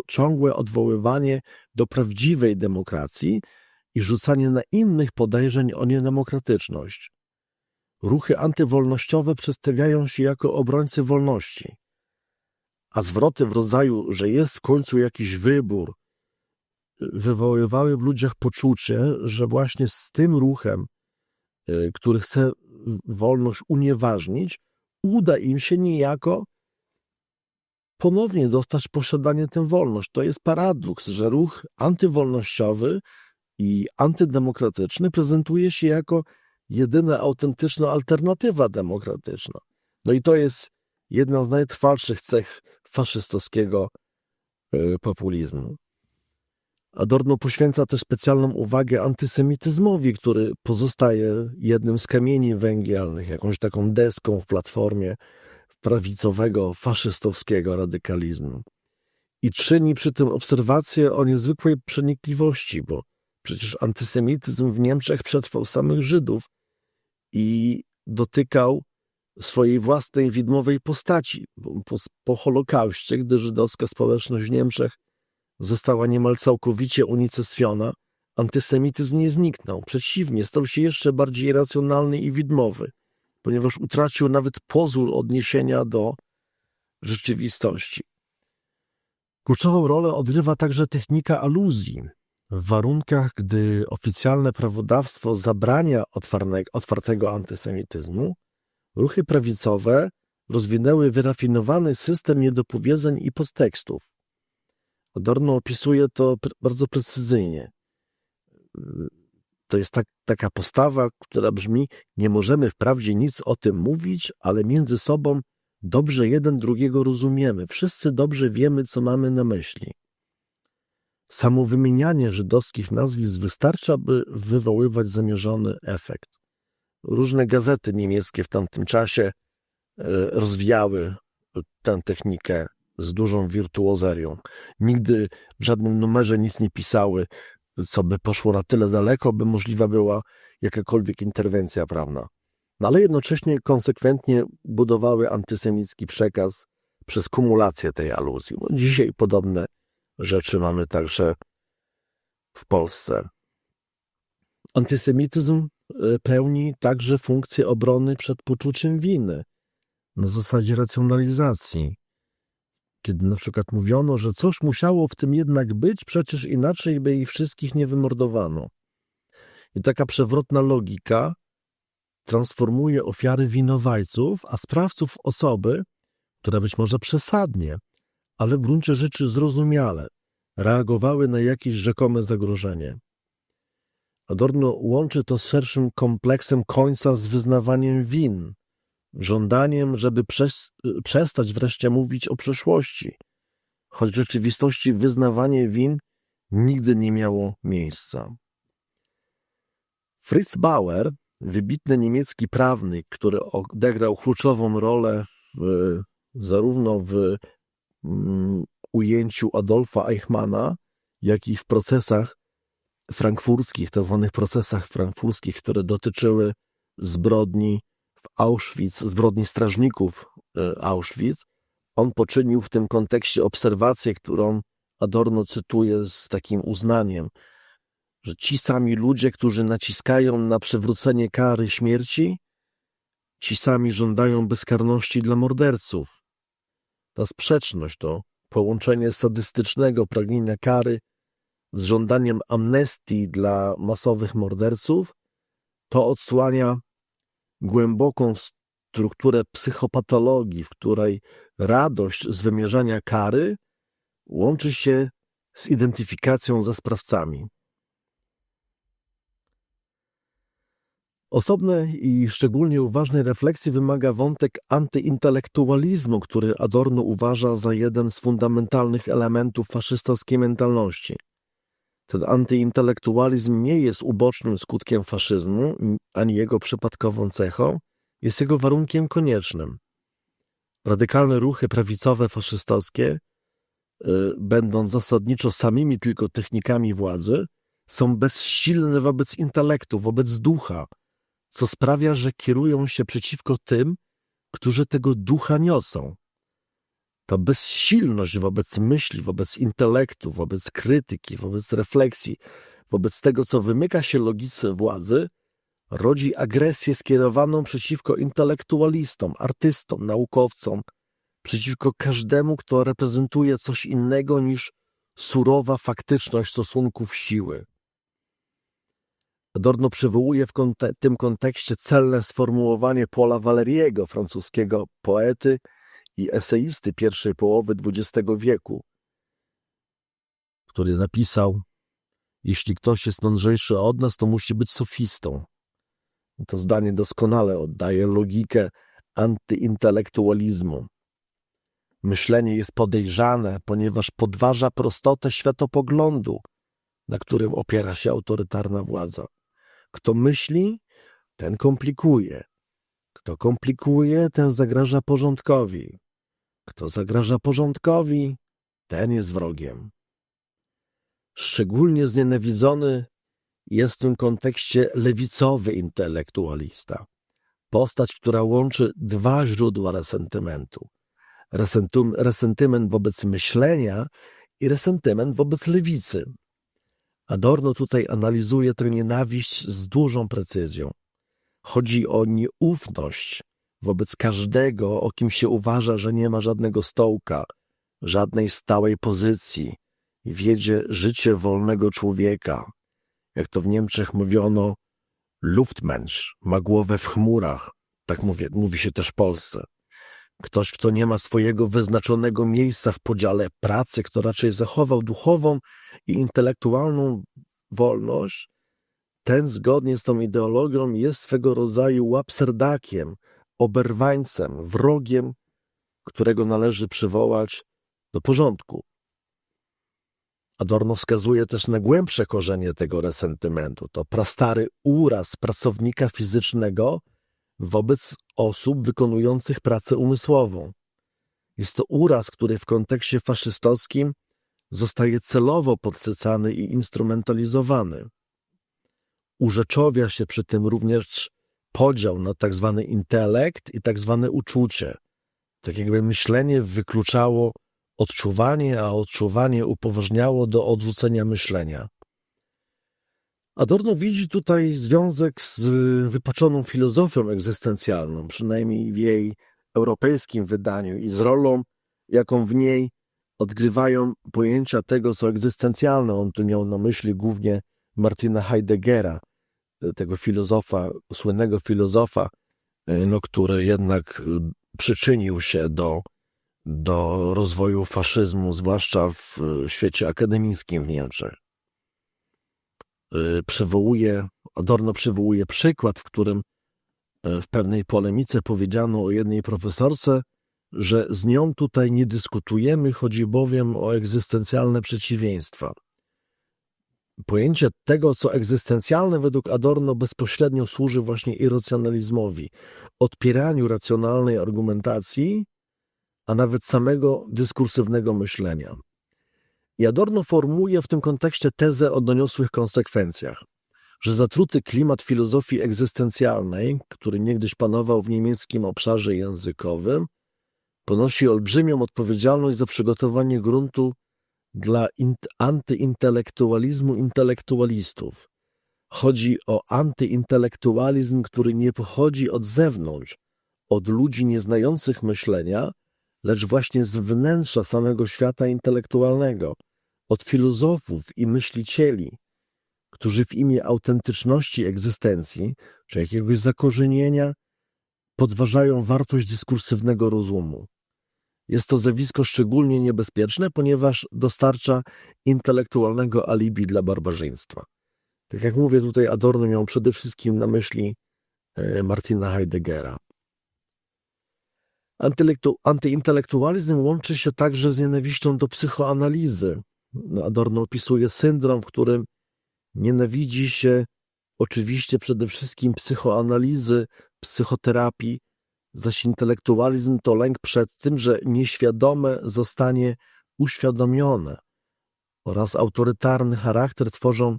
ciągłe odwoływanie do prawdziwej demokracji i rzucanie na innych podejrzeń o niedemokratyczność. Ruchy antywolnościowe przedstawiają się jako obrońcy wolności, a zwroty w rodzaju, że jest w końcu jakiś wybór, wywoływały w ludziach poczucie, że właśnie z tym ruchem, który chce wolność unieważnić, uda im się niejako ponownie dostać posiadanie tę wolność. To jest paradoks, że ruch antywolnościowy i antydemokratyczny prezentuje się jako jedyna autentyczna alternatywa demokratyczna. No i to jest jedna z najtrwalszych cech faszystowskiego populizmu. Adorno poświęca też specjalną uwagę antysemityzmowi, który pozostaje jednym z kamieni węgielnych, jakąś taką deską w platformie prawicowego, faszystowskiego radykalizmu. I czyni przy tym obserwacje o niezwykłej przenikliwości, bo przecież antysemityzm w Niemczech przetrwał samych Żydów i dotykał swojej własnej widmowej postaci. Po Holokauście, gdy żydowska społeczność w Niemczech została niemal całkowicie unicestwiona, antysemityzm nie zniknął. Przeciwnie, stał się jeszcze bardziej racjonalny i widmowy, ponieważ utracił nawet pozór odniesienia do rzeczywistości. Kluczową rolę odgrywa także technika aluzji. W warunkach, gdy oficjalne prawodawstwo zabrania otwartego antysemityzmu, ruchy prawicowe rozwinęły wyrafinowany system niedopowiedzeń i podtekstów. Adorno opisuje to bardzo precyzyjnie. To jest taka postawa, która brzmi: nie możemy wprawdzie nic o tym mówić, ale między sobą dobrze jeden drugiego rozumiemy. Wszyscy dobrze wiemy, co mamy na myśli. Samo wymienianie żydowskich nazwisk wystarcza, by wywoływać zamierzony efekt. Różne gazety niemieckie w tamtym czasie rozwijały tę technikę z dużą wirtuozerią. Nigdy w żadnym numerze nic nie pisały, co by poszło na tyle daleko, by możliwa była jakakolwiek interwencja prawna. No ale jednocześnie konsekwentnie budowały antysemicki przekaz przez kumulację tej aluzji. No, dzisiaj podobne rzeczy mamy także w Polsce. Antysemityzm pełni także funkcję obrony przed poczuciem winy na zasadzie racjonalizacji. Kiedy na przykład mówiono, że coś musiało w tym jednak być, przecież inaczej by ich wszystkich nie wymordowano. I taka przewrotna logika transformuje ofiary w winowajców, a sprawców w osoby, które być może przesadnie, ale w gruncie rzeczy zrozumiale reagowały na jakieś rzekome zagrożenie. Adorno łączy to z szerszym kompleksem końca z wyznawaniem win, żądaniem, żeby przestać wreszcie mówić o przeszłości, choć w rzeczywistości wyznawanie win nigdy nie miało miejsca. Fritz Bauer, wybitny niemiecki prawnik, który odegrał kluczową rolę zarówno w ujęciu Adolfa Eichmanna, jak i w procesach frankfurckich, tzw. procesach frankfurckich, które dotyczyły zbrodni w Auschwitz, zbrodni strażników Auschwitz. On poczynił w tym kontekście obserwację, którą Adorno cytuje z takim uznaniem, że ci sami ludzie, którzy naciskają na przywrócenie kary śmierci, ci sami żądają bezkarności dla morderców. Ta sprzeczność, to połączenie sadystycznego pragnienia kary z żądaniem amnestii dla masowych morderców, to odsłania głęboką strukturę psychopatologii, w której radość z wymierzania kary łączy się z identyfikacją ze sprawcami. Osobnej i szczególnie uważnej refleksji wymaga wątek antyintelektualizmu, który Adorno uważa za jeden z fundamentalnych elementów faszystowskiej mentalności. Ten antyintelektualizm nie jest ubocznym skutkiem faszyzmu, ani jego przypadkową cechą, jest jego warunkiem koniecznym. Radykalne ruchy prawicowe faszystowskie, będąc zasadniczo samymi tylko technikami władzy, są bezsilne wobec intelektu, wobec ducha, co sprawia, że kierują się przeciwko tym, którzy tego ducha niosą. Ta bezsilność wobec myśli, wobec intelektu, wobec krytyki, wobec refleksji, wobec tego, co wymyka się logice władzy, rodzi agresję skierowaną przeciwko intelektualistom, artystom, naukowcom, przeciwko każdemu, kto reprezentuje coś innego niż surowa faktyczność stosunków siły. Adorno przywołuje w tym kontekście celne sformułowanie Paula Valeriego, francuskiego poety i eseisty pierwszej połowy XX wieku, który napisał: jeśli ktoś jest mądrzejszy od nas, to musi być sofistą. To zdanie doskonale oddaje logikę antyintelektualizmu. Myślenie jest podejrzane, ponieważ podważa prostotę światopoglądu, na którym opiera się autorytarna władza. Kto myśli, ten komplikuje. Kto komplikuje, ten zagraża porządkowi. Kto zagraża porządkowi, ten jest wrogiem. Szczególnie znienawidzony jest w tym kontekście lewicowy intelektualista. Postać, która łączy dwa źródła resentymentu. Resentyment wobec myślenia i resentyment wobec lewicy. Adorno tutaj analizuje tę nienawiść z dużą precyzją. Chodzi o nieufność wobec każdego, o kim się uważa, że nie ma żadnego stołka, żadnej stałej pozycji i wiedzie życie wolnego człowieka. Jak to w Niemczech mówiono, Luftmensch, ma głowę w chmurach. Tak mówi się też w Polsce. Ktoś, kto nie ma swojego wyznaczonego miejsca w podziale pracy, kto raczej zachował duchową i intelektualną wolność, ten zgodnie z tą ideologią jest swego rodzaju łapserdakiem, oberwańcem, wrogiem, którego należy przywołać do porządku. Adorno wskazuje też na głębsze korzenie tego resentymentu. To prastary uraz pracownika fizycznego wobec osób wykonujących pracę umysłową. Jest to uraz, który w kontekście faszystowskim zostaje celowo podsycany i instrumentalizowany. Urzeczowia się przy tym również podział na tak zwany intelekt i tak zwane uczucie. Tak jakby myślenie wykluczało odczuwanie, a odczuwanie upoważniało do odrzucenia myślenia. Adorno widzi tutaj związek z wypaczoną filozofią egzystencjalną, przynajmniej w jej europejskim wydaniu, i z rolą, jaką w niej odgrywają pojęcia tego, co egzystencjalne. On tu miał na myśli głównie Martina Heideggera, tego filozofa, słynnego filozofa, który jednak przyczynił się do rozwoju faszyzmu, zwłaszcza w świecie akademickim w Niemczech. Adorno przywołuje przykład, w którym w pewnej polemice powiedziano o jednej profesorce, że z nią tutaj nie dyskutujemy, chodzi bowiem o egzystencjalne przeciwieństwa. Pojęcie tego, co egzystencjalne, według Adorno bezpośrednio służy właśnie irracjonalizmowi, odpieraniu racjonalnej argumentacji, a nawet samego dyskursywnego myślenia. I Adorno formułuje w tym kontekście tezę o doniosłych konsekwencjach, że zatruty klimat filozofii egzystencjalnej, który niegdyś panował w niemieckim obszarze językowym, ponosi olbrzymią odpowiedzialność za przygotowanie gruntu dla antyintelektualizmu intelektualistów. Chodzi o antyintelektualizm, który nie pochodzi od zewnątrz, od ludzi nieznających myślenia, lecz właśnie z wnętrza samego świata intelektualnego, od filozofów i myślicieli, którzy w imię autentyczności egzystencji, czy jakiegoś zakorzenienia, podważają wartość dyskursywnego rozumu. Jest to zjawisko szczególnie niebezpieczne, ponieważ dostarcza intelektualnego alibi dla barbarzyństwa. Tak jak mówię, tutaj Adorno miał przede wszystkim na myśli Martina Heideggera. Antyintelektualizm łączy się także z nienawiścią do psychoanalizy. Adorno opisuje syndrom, w którym nienawidzi się oczywiście przede wszystkim psychoanalizy, psychoterapii, zaś intelektualizm to lęk przed tym, że nieświadome zostanie uświadomione oraz autorytarny charakter tworzą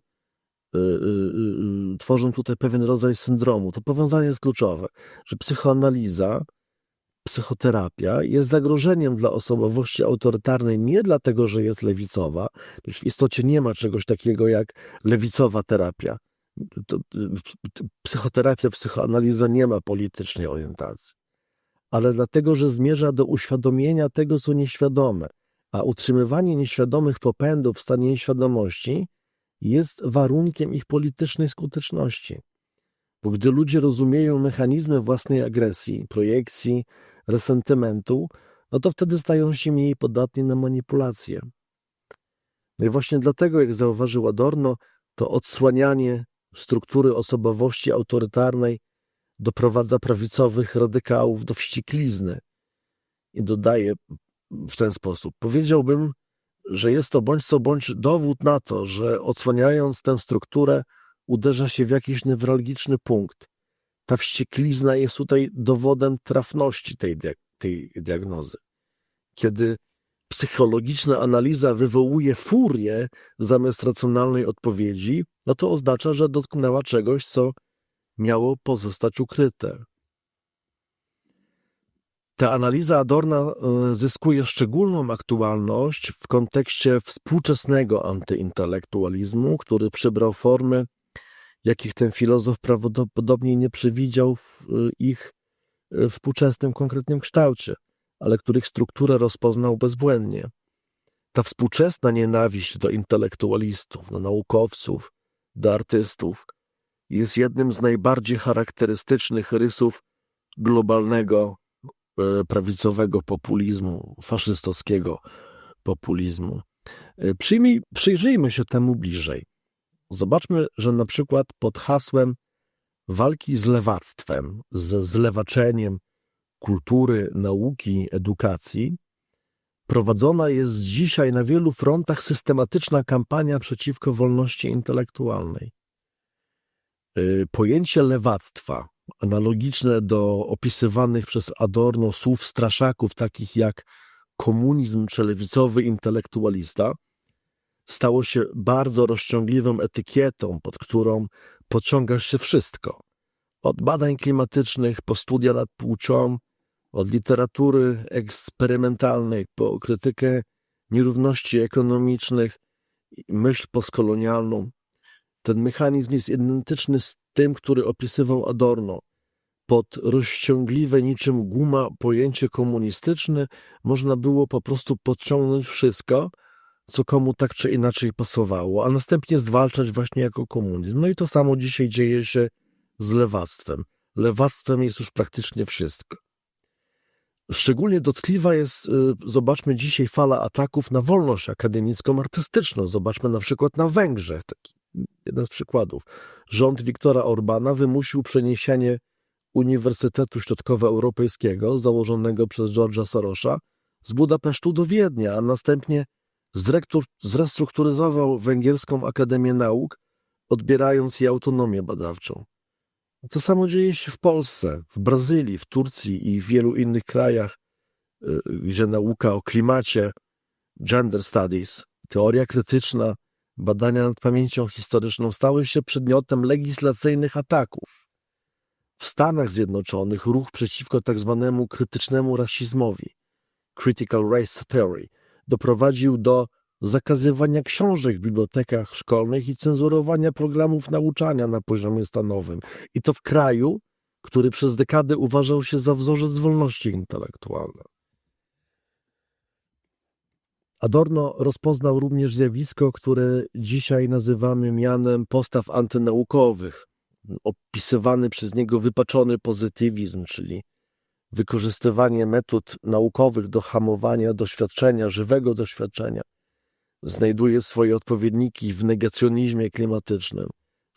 tutaj pewien rodzaj syndromu. To powiązanie jest kluczowe, że psychoanaliza, psychoterapia jest zagrożeniem dla osobowości autorytarnej nie dlatego, że jest lewicowa, lecz w istocie nie ma czegoś takiego jak lewicowa terapia. Psychoterapia, psychoanaliza nie ma politycznej orientacji, ale dlatego, że zmierza do uświadomienia tego, co nieświadome, a utrzymywanie nieświadomych popędów w stanie nieświadomości jest warunkiem ich politycznej skuteczności. Bo gdy ludzie rozumieją mechanizmy własnej agresji, projekcji, resentymentu, no to wtedy stają się mniej podatni na manipulacje. No i właśnie dlatego, jak zauważył Adorno, to odsłanianie struktury osobowości autorytarnej doprowadza prawicowych radykałów do wścieklizny. I dodaje w ten sposób: powiedziałbym, że jest to bądź co bądź dowód na to, że odsłaniając tę strukturę uderza się w jakiś newralgiczny punkt. Ta wścieklizna jest tutaj dowodem trafności tej diagnozy. Kiedy psychologiczna analiza wywołuje furię zamiast racjonalnej odpowiedzi, no to oznacza, że dotknęła czegoś, co miało pozostać ukryte. Ta analiza Adorna zyskuje szczególną aktualność w kontekście współczesnego antyintelektualizmu, który przybrał formy, jakich ten filozof prawdopodobnie nie przewidział w ich współczesnym, konkretnym kształcie, ale których strukturę rozpoznał bezbłędnie. Ta współczesna nienawiść do intelektualistów, do naukowców, do artystów jest jednym z najbardziej charakterystycznych rysów globalnego prawicowego populizmu, faszystowskiego populizmu. Przyjrzyjmy się temu bliżej. Zobaczmy, że na przykład pod hasłem walki z lewactwem, ze zlewaczeniem kultury, nauki, edukacji, prowadzona jest dzisiaj na wielu frontach systematyczna kampania przeciwko wolności intelektualnej. Pojęcie lewactwa, analogiczne do opisywanych przez Adorno słów straszaków takich jak komunizm czy lewicowy intelektualista, stało się bardzo rozciągliwą etykietą, pod którą podciąga się wszystko. Od badań klimatycznych po studia nad płcią, od literatury eksperymentalnej po krytykę nierówności ekonomicznych i myśl postkolonialną. Ten mechanizm jest identyczny z tym, który opisywał Adorno. Pod rozciągliwe niczym guma pojęcie komunistyczne można było po prostu podciągnąć wszystko, co komu tak czy inaczej pasowało, a następnie zwalczać właśnie jako komunizm. No i to samo dzisiaj dzieje się z lewactwem. Lewactwem jest już praktycznie wszystko. Szczególnie dotkliwa jest, zobaczmy dzisiaj, fala ataków na wolność akademicką, artystyczną. Zobaczmy na przykład na Węgrzech, taki jeden z przykładów. Rząd Viktora Orbana wymusił przeniesienie Uniwersytetu Środkowoeuropejskiego, założonego przez George'a Sorosa, z Budapesztu do Wiednia, a następnie zrestrukturyzował Węgierską Akademię Nauk, odbierając jej autonomię badawczą. To samo dzieje się w Polsce, w Brazylii, w Turcji i w wielu innych krajach, gdzie nauka o klimacie, gender studies, teoria krytyczna, badania nad pamięcią historyczną stały się przedmiotem legislacyjnych ataków. W Stanach Zjednoczonych ruch przeciwko tzw. krytycznemu rasizmowi, critical race theory, doprowadził do zakazywania książek w bibliotekach szkolnych i cenzurowania programów nauczania na poziomie stanowym. I to w kraju, który przez dekady uważał się za wzorzec wolności intelektualnej. Adorno rozpoznał również zjawisko, które dzisiaj nazywamy mianem postaw antynaukowych. Opisywany przez niego wypaczony pozytywizm, czyli wykorzystywanie metod naukowych do hamowania doświadczenia, żywego doświadczenia, znajduje swoje odpowiedniki w negacjonizmie klimatycznym,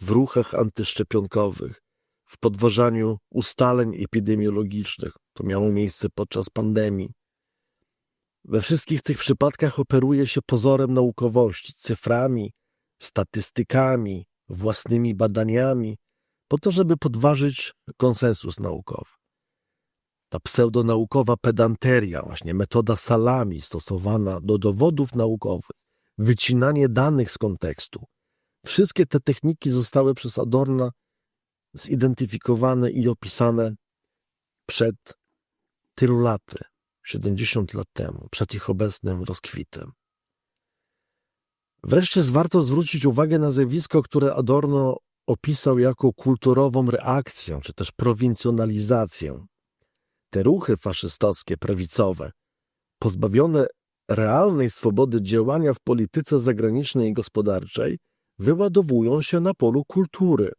w ruchach antyszczepionkowych, w podważaniu ustaleń epidemiologicznych. To miało miejsce podczas pandemii. We wszystkich tych przypadkach operuje się pozorem naukowości, cyframi, statystykami, własnymi badaniami, po to, żeby podważyć konsensus naukowy. Ta pseudonaukowa pedanteria, właśnie metoda salami stosowana do dowodów naukowych, wycinanie danych z kontekstu. Wszystkie te techniki zostały przez Adorna zidentyfikowane i opisane przed tylu laty, 70 lat temu, przed ich obecnym rozkwitem. Wreszcie warto zwrócić uwagę na zjawisko, które Adorno opisał jako kulturową reakcję, czy też prowincjonalizację. Te ruchy faszystowskie, prawicowe, pozbawione realnej swobody działania w polityce zagranicznej i gospodarczej, wyładowują się na polu kultury.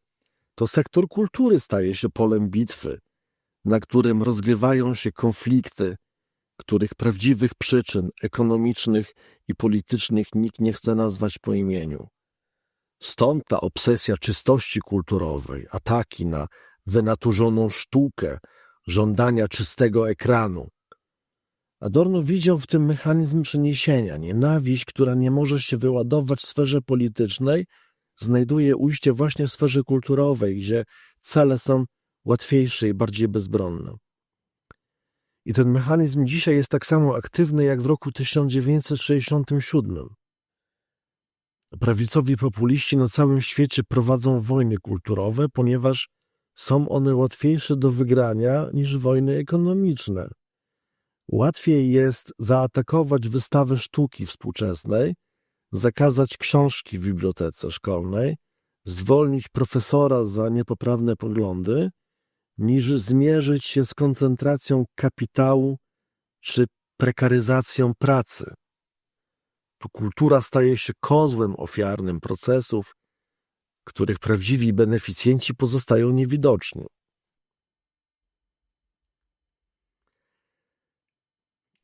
To sektor kultury staje się polem bitwy, na którym rozgrywają się konflikty, których prawdziwych przyczyn ekonomicznych i politycznych nikt nie chce nazwać po imieniu. Stąd ta obsesja czystości kulturowej, ataki na wynaturzoną sztukę, żądania czystego ekranu. Adorno widział w tym mechanizm przeniesienia. Nienawiść, która nie może się wyładować w sferze politycznej, znajduje ujście właśnie w sferze kulturowej, gdzie cele są łatwiejsze i bardziej bezbronne. I ten mechanizm dzisiaj jest tak samo aktywny jak w roku 1967. Prawicowi populiści na całym świecie prowadzą wojny kulturowe, ponieważ są one łatwiejsze do wygrania niż wojny ekonomiczne. Łatwiej jest zaatakować wystawę sztuki współczesnej, zakazać książki w bibliotece szkolnej, zwolnić profesora za niepoprawne poglądy, niż zmierzyć się z koncentracją kapitału czy prekaryzacją pracy. Tu kultura staje się kozłem ofiarnym procesów, których prawdziwi beneficjenci pozostają niewidoczni.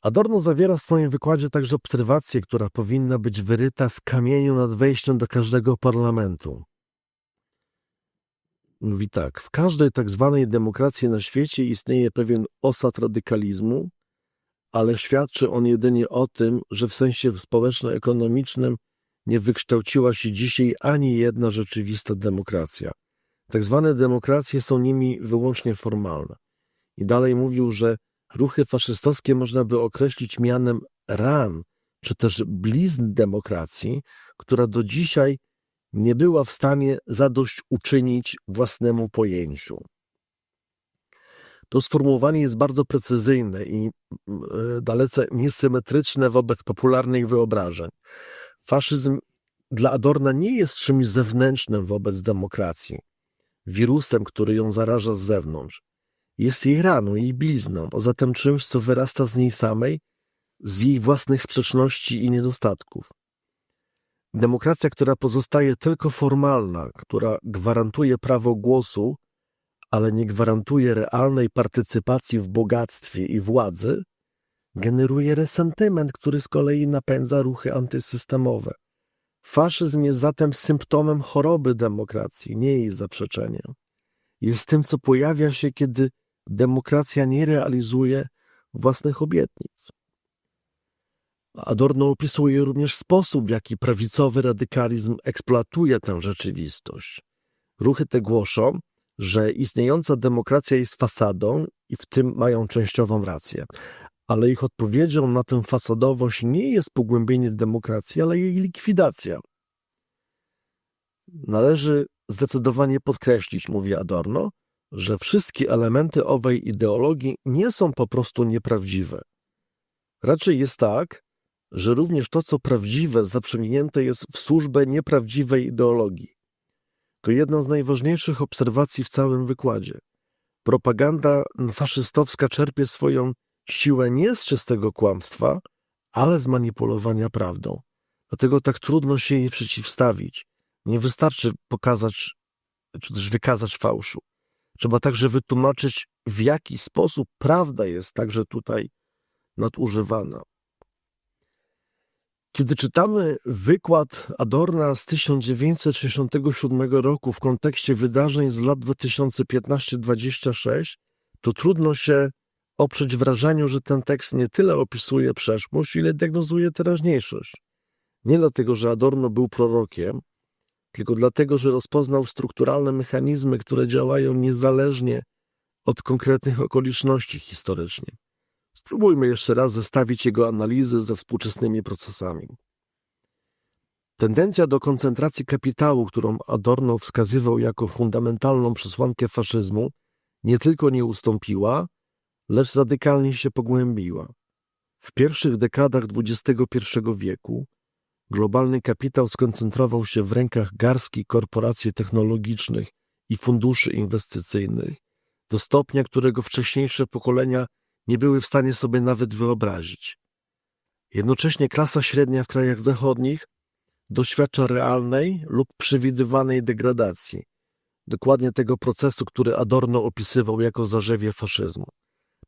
Adorno zawiera w swoim wykładzie także obserwację, która powinna być wyryta w kamieniu nad wejściem do każdego parlamentu. Mówi tak: w każdej tak zwanej demokracji na świecie istnieje pewien osad radykalizmu, ale świadczy on jedynie o tym, że w sensie społeczno-ekonomicznym nie wykształciła się dzisiaj ani jedna rzeczywista demokracja. Tak zwane demokracje są nimi wyłącznie formalne. I dalej mówił, że ruchy faszystowskie można by określić mianem ran, czy też blizn demokracji, która do dzisiaj nie była w stanie zadośćuczynić własnemu pojęciu. To sformułowanie jest bardzo precyzyjne i dalece niesymetryczne wobec popularnych wyobrażeń. Faszyzm dla Adorna nie jest czymś zewnętrznym wobec demokracji, wirusem, który ją zaraża z zewnątrz. Jest jej raną, jej blizną, a zatem czymś, co wyrasta z niej samej, z jej własnych sprzeczności i niedostatków. Demokracja, która pozostaje tylko formalna, która gwarantuje prawo głosu, ale nie gwarantuje realnej partycypacji w bogactwie i władzy, generuje resentyment, który z kolei napędza ruchy antysystemowe. Faszyzm jest zatem symptomem choroby demokracji, nie jej zaprzeczeniem. Jest tym, co pojawia się, kiedy demokracja nie realizuje własnych obietnic. Adorno opisuje również sposób, w jaki prawicowy radykalizm eksploatuje tę rzeczywistość. Ruchy te głoszą, że istniejąca demokracja jest fasadą i w tym mają częściową rację. Ale ich odpowiedzią na tę fasadowość nie jest pogłębienie demokracji, ale jej likwidacja. Należy zdecydowanie podkreślić, mówi Adorno, że wszystkie elementy owej ideologii nie są po prostu nieprawdziwe. Raczej jest tak, że również to, co prawdziwe, zaprzęgnięte jest w służbę nieprawdziwej ideologii. To jedna z najważniejszych obserwacji w całym wykładzie. Propaganda faszystowska czerpie swoją siłę nie z czystego kłamstwa, ale z manipulowania prawdą. Dlatego tak trudno się jej przeciwstawić. Nie wystarczy pokazać, czy też wykazać fałszu. Trzeba także wytłumaczyć, w jaki sposób prawda jest także tutaj nadużywana. Kiedy czytamy wykład Adorna z 1967 roku w kontekście wydarzeń z lat 2015-26, to trudno się oprzeć wrażeniu, że ten tekst nie tyle opisuje przeszłość, ile diagnozuje teraźniejszość. Nie dlatego, że Adorno był prorokiem, tylko dlatego, że rozpoznał strukturalne mechanizmy, które działają niezależnie od konkretnych okoliczności historycznych. Spróbujmy jeszcze raz zestawić jego analizy ze współczesnymi procesami. Tendencja do koncentracji kapitału, którą Adorno wskazywał jako fundamentalną przesłankę faszyzmu, nie tylko nie ustąpiła, lecz radykalnie się pogłębiła. W pierwszych dekadach XXI wieku globalny kapitał skoncentrował się w rękach garstki korporacji technologicznych i funduszy inwestycyjnych, do stopnia, którego wcześniejsze pokolenia nie były w stanie sobie nawet wyobrazić. Jednocześnie klasa średnia w krajach zachodnich doświadcza realnej lub przewidywanej degradacji, dokładnie tego procesu, który Adorno opisywał jako zarzewie faszyzmu.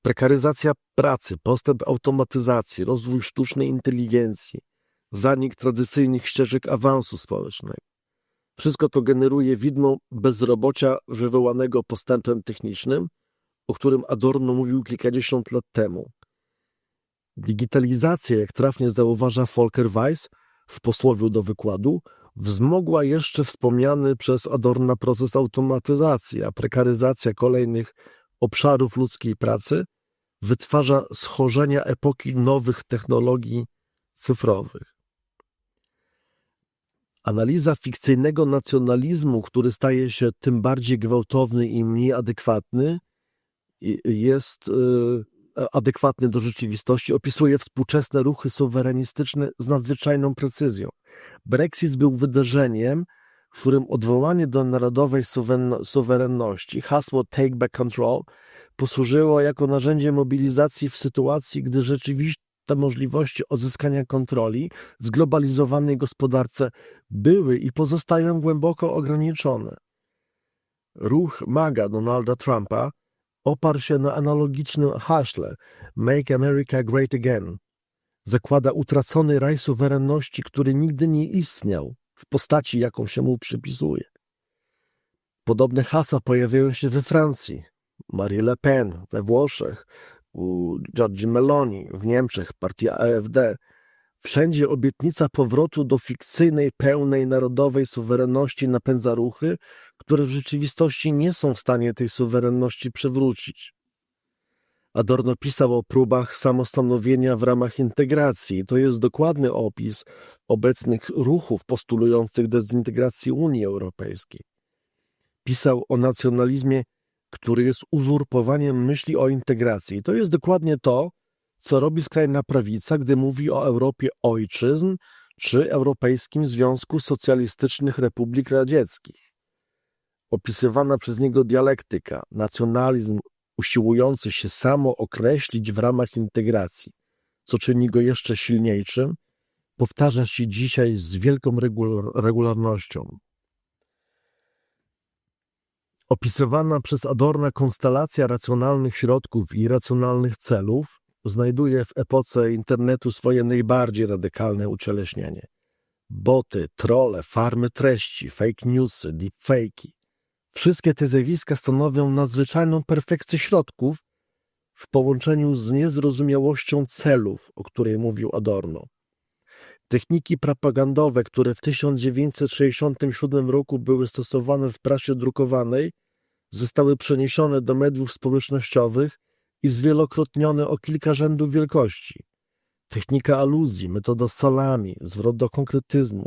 Prekaryzacja pracy, postęp automatyzacji, rozwój sztucznej inteligencji, zanik tradycyjnych ścieżek awansu społecznego. Wszystko to generuje widmo bezrobocia wywołanego postępem technicznym, o którym Adorno mówił kilkadziesiąt lat temu. Digitalizacja, jak trafnie zauważa Volker Weiss w posłowiu do wykładu, wzmogła jeszcze wspomniany przez Adorna proces automatyzacji, a prekaryzacja kolejnych obszarów ludzkiej pracy wytwarza schorzenia epoki nowych technologii cyfrowych. Analiza fikcyjnego nacjonalizmu, który staje się tym bardziej gwałtowny i mniej adekwatny, jest adekwatny do rzeczywistości, opisuje współczesne ruchy suwerenistyczne z nadzwyczajną precyzją. Brexit był wydarzeniem, w którym odwołanie do narodowej suwerenności, hasło Take Back Control, posłużyło jako narzędzie mobilizacji w sytuacji, gdy rzeczywiście te możliwości odzyskania kontroli w zglobalizowanej gospodarce były i pozostają głęboko ograniczone. Ruch MAGA Donalda Trumpa oparł się na analogicznym haśle Make America Great Again. Zakłada utracony raj suwerenności, który nigdy nie istniał w postaci, jaką się mu przypisuje. Podobne hasła pojawiają się we Francji, Marie Le Pen we Włoszech, u Giorgi Meloni w Niemczech, partia AfD. Wszędzie obietnica powrotu do fikcyjnej, pełnej narodowej suwerenności napędza ruchy, które w rzeczywistości nie są w stanie tej suwerenności przywrócić. Adorno pisał o próbach samostanowienia w ramach integracji. To jest dokładny opis obecnych ruchów postulujących dezintegrację Unii Europejskiej. Pisał o nacjonalizmie, który jest uzurpowaniem myśli o integracji. To jest dokładnie to, co robi skrajna prawica, gdy mówi o Europie ojczyzn czy Europejskim Związku Socjalistycznych Republik Radzieckich. Opisywana przez niego dialektyka, nacjonalizm usiłujący się samo określić w ramach integracji, co czyni go jeszcze silniejszym, powtarza się dzisiaj z wielką regularnością. Opisywana przez Adorna konstelacja racjonalnych środków i racjonalnych celów znajduje w epoce internetu swoje najbardziej radykalne ucieleśnienie. Boty, trolle, farmy treści, fake newsy, deepfake'i. Wszystkie te zjawiska stanowią nadzwyczajną perfekcję środków w połączeniu z niezrozumiałością celów, o której mówił Adorno. Techniki propagandowe, które w 1967 roku były stosowane w prasie drukowanej, zostały przeniesione do mediów społecznościowych i zwielokrotnione o kilka rzędów wielkości. Technika aluzji, metoda salami, zwrot do konkretyzmu,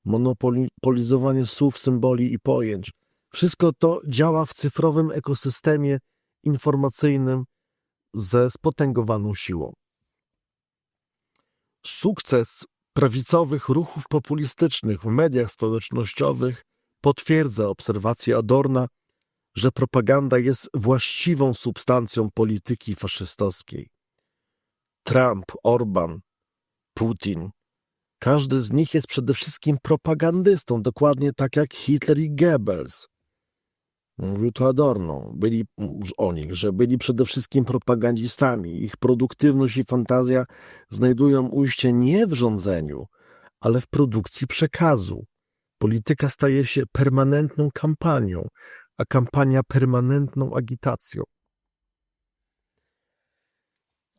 monopolizowanie słów, symboli i pojęć. Wszystko to działa w cyfrowym ekosystemie informacyjnym ze spotęgowaną siłą. Sukces prawicowych ruchów populistycznych w mediach społecznościowych potwierdza obserwację Adorna, że propaganda jest właściwą substancją polityki faszystowskiej. Trump, Orban, Putin, każdy z nich jest przede wszystkim propagandystą, dokładnie tak jak Hitler i Goebbels. Mówił to Adorno, byli o nich, że byli przede wszystkim propagandistami. Ich produktywność i fantazja znajdują ujście nie w rządzeniu, ale w produkcji przekazu. Polityka staje się permanentną kampanią, a kampania permanentną agitacją.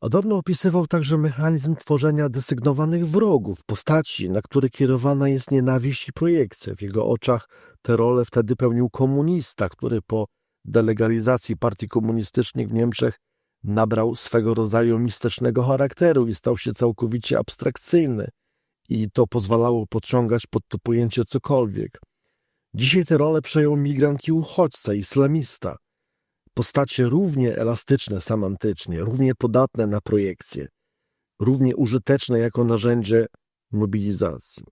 Adorno opisywał także mechanizm tworzenia desygnowanych wrogów, postaci, na które kierowana jest nienawiść i projekcja. W jego oczach tę rolę wtedy pełnił komunista, który po delegalizacji partii komunistycznych w Niemczech nabrał swego rodzaju mistycznego charakteru i stał się całkowicie abstrakcyjny i to pozwalało podciągać pod to pojęcie cokolwiek. Dzisiaj tę rolę przejął migrant i uchodźca, islamista. Postacie równie elastyczne semantycznie, równie podatne na projekcje, równie użyteczne jako narzędzie mobilizacji.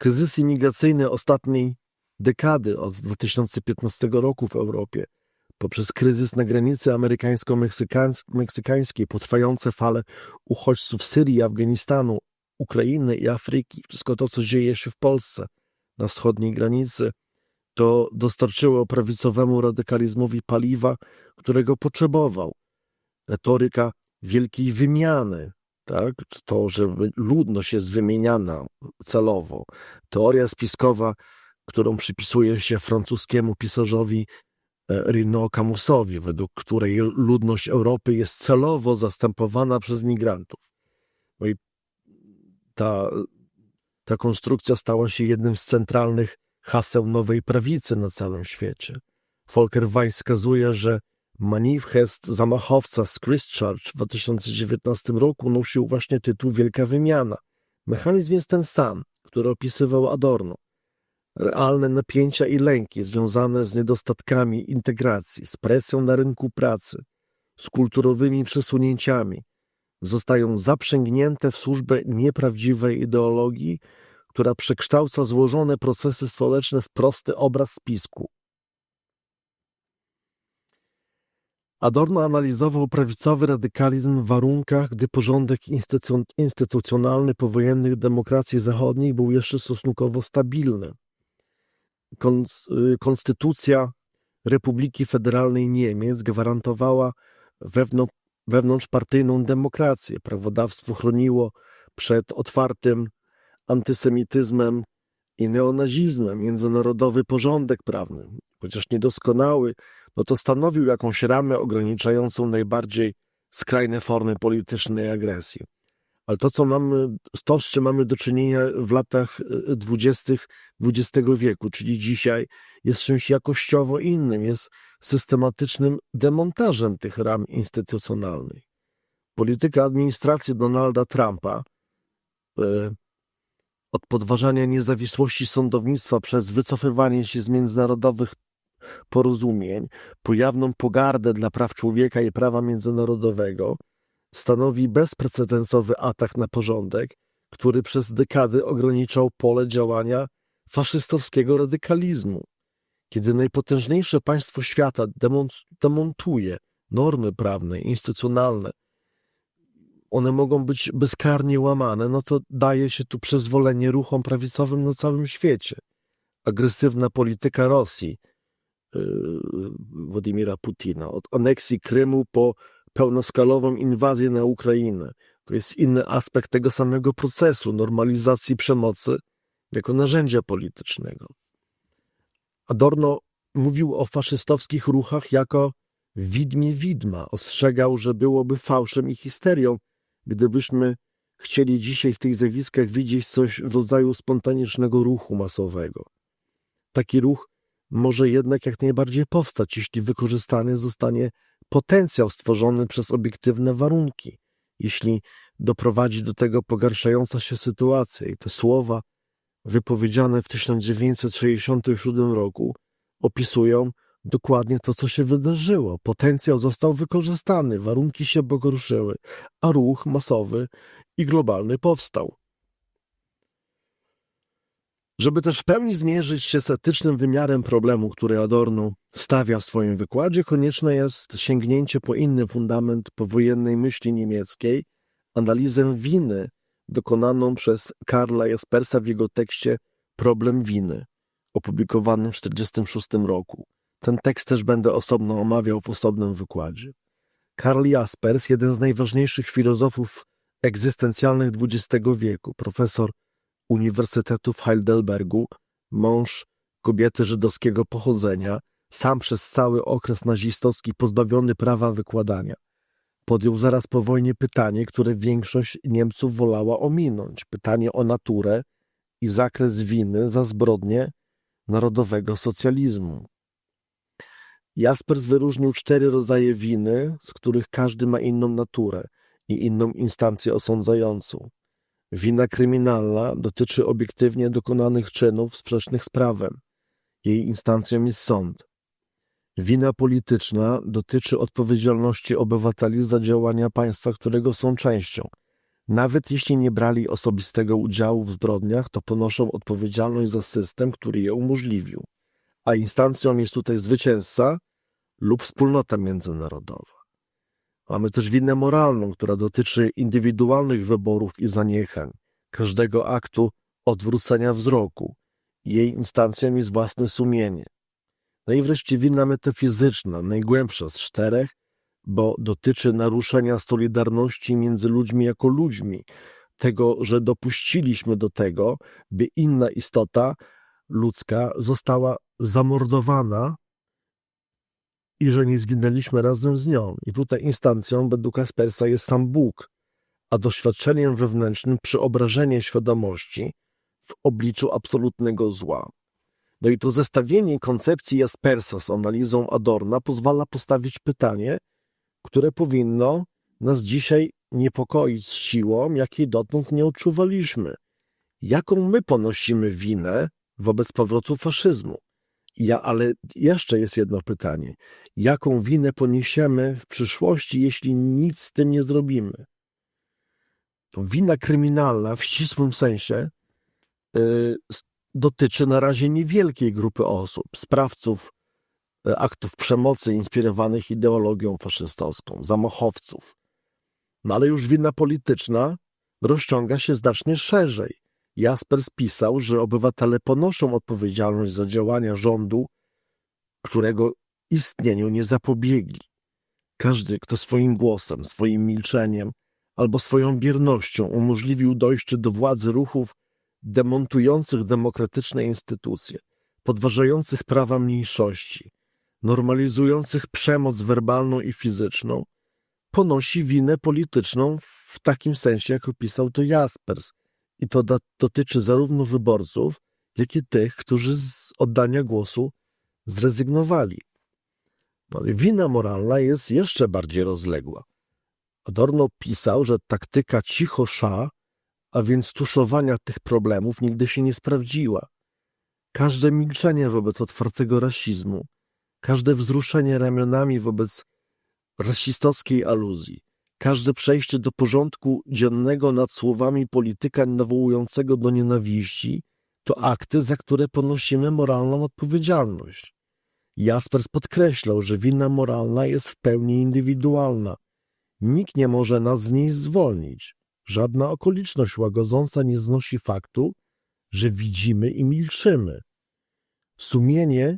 Kryzys imigracyjny ostatniej dekady od 2015 roku w Europie, poprzez kryzys na granicy amerykańsko-meksykańskiej, potrwające fale uchodźców z Syrii, Afganistanu, Ukrainy i Afryki, wszystko to, co dzieje się w Polsce na wschodniej granicy, to dostarczyło prawicowemu radykalizmowi paliwa, którego potrzebował. Retoryka wielkiej wymiany, tak? To, że ludność jest wymieniana celowo. Teoria spiskowa, którą przypisuje się francuskiemu pisarzowi Renaud Camusowi, według której ludność Europy jest celowo zastępowana przez migrantów. No i ta konstrukcja stała się jednym z centralnych haseł nowej prawicy na całym świecie. Volker Weiss wskazuje, że manifest zamachowca z Christchurch w 2019 roku nosił właśnie tytuł Wielka Wymiana. Mechanizm jest ten sam, który opisywał Adorno. Realne napięcia i lęki związane z niedostatkami integracji, z presją na rynku pracy, z kulturowymi przesunięciami. Zostają zaprzęgnięte w służbę nieprawdziwej ideologii, która przekształca złożone procesy społeczne w prosty obraz spisku. Adorno analizował prawicowy radykalizm w warunkach, gdy porządek instytucjonalny powojennych demokracji zachodnich był jeszcze stosunkowo stabilny. Konstytucja Republiki Federalnej Niemiec gwarantowała wewnątrzpartyjną demokrację. Prawodawstwo chroniło przed otwartym antysemityzmem i neonazizmem międzynarodowy porządek prawny. Chociaż niedoskonały, to stanowił jakąś ramę ograniczającą najbardziej skrajne formy politycznej agresji. Ale to, z czym mamy do czynienia w latach 20. XX wieku, czyli dzisiaj, jest czymś jakościowo innym, jest systematycznym demontażem tych ram instytucjonalnych. Polityka administracji Donalda Trumpa od podważania niezawisłości sądownictwa przez wycofywanie się z międzynarodowych porozumień po jawną pogardę dla praw człowieka i prawa międzynarodowego stanowi bezprecedensowy atak na porządek, który przez dekady ograniczał pole działania faszystowskiego radykalizmu. Kiedy najpotężniejsze państwo świata demontuje normy prawne, instytucjonalne, one mogą być bezkarnie łamane, to daje się tu przyzwolenie ruchom prawicowym na całym świecie. Agresywna polityka Rosji, Władimira Putina, od aneksji Krymu po pełnoskalową inwazję na Ukrainę. To jest inny aspekt tego samego procesu normalizacji przemocy jako narzędzia politycznego. Adorno mówił o faszystowskich ruchach jako widmie widma. Ostrzegał, że byłoby fałszem i histerią, gdybyśmy chcieli dzisiaj w tych zjawiskach widzieć coś w rodzaju spontanicznego ruchu masowego. Taki ruch może jednak jak najbardziej powstać, jeśli wykorzystany zostanie potencjał stworzony przez obiektywne warunki, jeśli doprowadzi do tego pogarszająca się sytuacja. I te słowa wypowiedziane w 1967 roku opisują dokładnie to, co się wydarzyło. Potencjał został wykorzystany, warunki się pogorszyły, a ruch masowy i globalny powstał. Żeby też w pełni zmierzyć się z etycznym wymiarem problemu, który Adorno stawia w swoim wykładzie, konieczne jest sięgnięcie po inny fundament powojennej myśli niemieckiej, analizę winy dokonaną przez Karla Jaspersa w jego tekście Problem winy, opublikowanym w 1946 roku. Ten tekst też będę osobno omawiał w osobnym wykładzie. Karl Jaspers, jeden z najważniejszych filozofów egzystencjalnych XX wieku, profesor Uniwersytetu w Heidelbergu, mąż kobiety żydowskiego pochodzenia, sam przez cały okres nazistowski pozbawiony prawa wykładania. Podjął zaraz po wojnie pytanie, które większość Niemców wolała ominąć. Pytanie o naturę i zakres winy za zbrodnie narodowego socjalizmu. Jaspers wyróżnił 4 rodzaje winy, z których każdy ma inną naturę i inną instancję osądzającą. Wina kryminalna dotyczy obiektywnie dokonanych czynów sprzecznych z prawem. Jej instancją jest sąd. Wina polityczna dotyczy odpowiedzialności obywateli za działania państwa, którego są częścią. Nawet jeśli nie brali osobistego udziału w zbrodniach, to ponoszą odpowiedzialność za system, który je umożliwił. A instancją jest tutaj zwycięzca lub wspólnota międzynarodowa. Mamy też winę moralną, która dotyczy indywidualnych wyborów i zaniechań, każdego aktu odwrócenia wzroku. Jej instancją jest własne sumienie. No i wreszcie wina metafizyczna, najgłębsza z 4, bo dotyczy naruszenia solidarności między ludźmi jako ludźmi, tego, że dopuściliśmy do tego, by inna istota ludzka została zamordowana i że nie zginęliśmy razem z nią. I tutaj instancją według Jaspersa jest sam Bóg, a doświadczeniem wewnętrznym przeobrażenie świadomości w obliczu absolutnego zła. No i to zestawienie koncepcji Jaspersa z analizą Adorna pozwala postawić pytanie, które powinno nas dzisiaj niepokoić z siłą, jakiej dotąd nie odczuwaliśmy. Jaką my ponosimy winę wobec powrotu faszyzmu? Ale jeszcze jest jedno pytanie. Jaką winę poniesiemy w przyszłości, jeśli nic z tym nie zrobimy? To wina kryminalna w ścisłym sensie dotyczy na razie niewielkiej grupy osób, sprawców aktów przemocy inspirowanych ideologią faszystowską, zamachowców. No ale już wina polityczna rozciąga się znacznie szerzej. Jaspers pisał, że obywatele ponoszą odpowiedzialność za działania rządu, którego istnieniu nie zapobiegli. Każdy, kto swoim głosem, swoim milczeniem albo swoją biernością umożliwił dojście do władzy ruchów demontujących demokratyczne instytucje, podważających prawa mniejszości, normalizujących przemoc werbalną i fizyczną, ponosi winę polityczną w takim sensie, jak opisał to Jaspers. I to dotyczy zarówno wyborców, jak i tych, którzy z oddania głosu zrezygnowali. Wina moralna jest jeszcze bardziej rozległa. Adorno pisał, że taktyka cicho sza, a więc tuszowania tych problemów, nigdy się nie sprawdziła. Każde milczenie wobec otwartego rasizmu, każde wzruszenie ramionami wobec rasistowskiej aluzji, każde przejście do porządku dziennego nad słowami polityka nawołującego do nienawiści, to akty, za które ponosimy moralną odpowiedzialność. Jaspers podkreślał, że wina moralna jest w pełni indywidualna. Nikt nie może nas z niej zwolnić. Żadna okoliczność łagodząca nie znosi faktu, że widzimy i milczymy. Sumienie,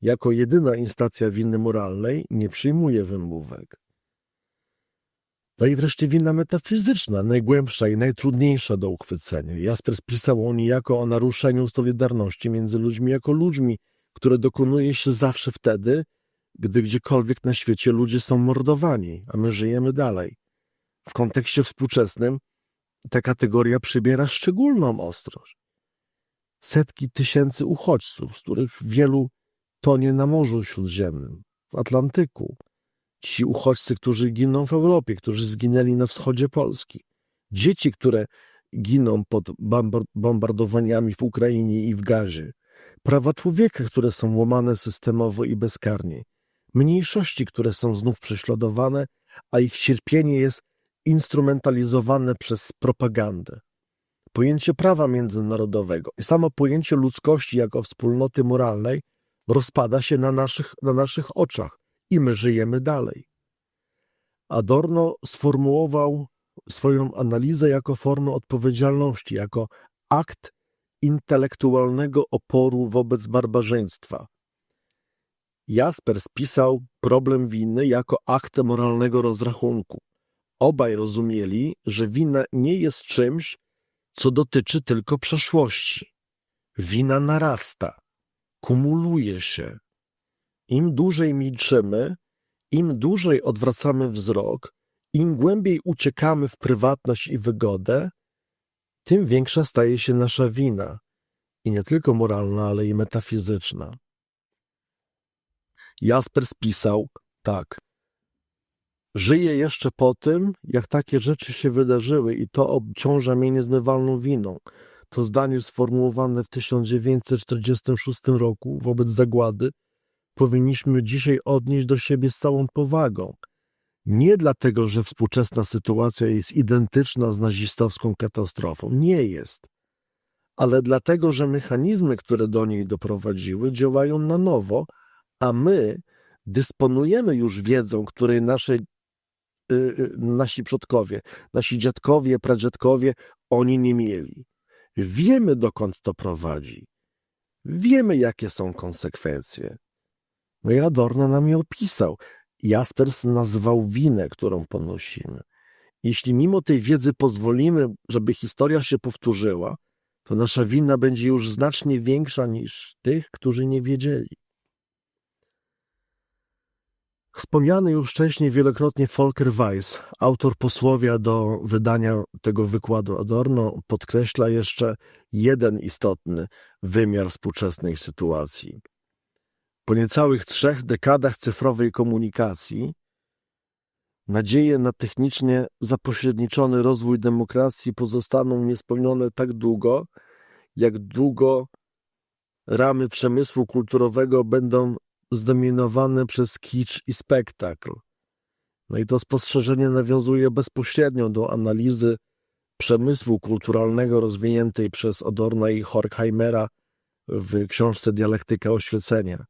jako jedyna instancja winy moralnej, nie przyjmuje wymówek. No i wreszcie wina metafizyczna, najgłębsza i najtrudniejsza do uchwycenia. Jaspers pisał o niejako o naruszeniu solidarności między ludźmi jako ludźmi, które dokonuje się zawsze wtedy, gdy gdziekolwiek na świecie ludzie są mordowani, a my żyjemy dalej. W kontekście współczesnym ta kategoria przybiera szczególną ostrość. Setki tysięcy uchodźców, z których wielu tonie na Morzu Śródziemnym, w Atlantyku. Ci uchodźcy, którzy giną w Europie, którzy zginęli na wschodzie Polski. Dzieci, które giną pod bombardowaniami w Ukrainie i w Gazie. Prawa człowieka, które są łamane systemowo i bezkarnie. Mniejszości, które są znów prześladowane, a ich cierpienie jest instrumentalizowane przez propagandę. Pojęcie prawa międzynarodowego i samo pojęcie ludzkości jako wspólnoty moralnej rozpada się na naszych oczach i my żyjemy dalej. Adorno sformułował swoją analizę jako formę odpowiedzialności, jako akt intelektualnego oporu wobec barbarzyństwa. Jaspers pisał problem winy jako akt moralnego rozrachunku. Obaj rozumieli, że wina nie jest czymś, co dotyczy tylko przeszłości. Wina narasta, kumuluje się. Im dłużej milczymy, im dłużej odwracamy wzrok, im głębiej uciekamy w prywatność i wygodę, tym większa staje się nasza wina. I nie tylko moralna, ale i metafizyczna. Jaspers pisał tak. Żyję jeszcze po tym, jak takie rzeczy się wydarzyły i to obciąża mnie niezmywalną winą. To zdanie sformułowane w 1946 roku wobec zagłady powinniśmy dzisiaj odnieść do siebie z całą powagą. Nie dlatego, że współczesna sytuacja jest identyczna z nazistowską katastrofą. Nie jest. Ale dlatego, że mechanizmy, które do niej doprowadziły, działają na nowo, a my dysponujemy już wiedzą, której nasi przodkowie, nasi dziadkowie, pradziadkowie, oni nie mieli. Wiemy, dokąd to prowadzi. Wiemy, jakie są konsekwencje. No i Adorno nam je opisał. Jaspers nazwał winę, którą ponosimy. Jeśli mimo tej wiedzy pozwolimy, żeby historia się powtórzyła, to nasza wina będzie już znacznie większa niż tych, którzy nie wiedzieli. Wspomniany już wcześniej wielokrotnie Volker Weiss, autor posłowia do wydania tego wykładu Adorno, podkreśla jeszcze jeden istotny wymiar współczesnej sytuacji. Po niecałych 3 dekadach cyfrowej komunikacji nadzieje na technicznie zapośredniczony rozwój demokracji pozostaną niespełnione tak długo, jak długo ramy przemysłu kulturowego będą zdominowane przez kicz i spektakl. No i to spostrzeżenie nawiązuje bezpośrednio do analizy przemysłu kulturalnego rozwiniętej przez Adorna i Horkheimera w książce Dialektyka oświecenia.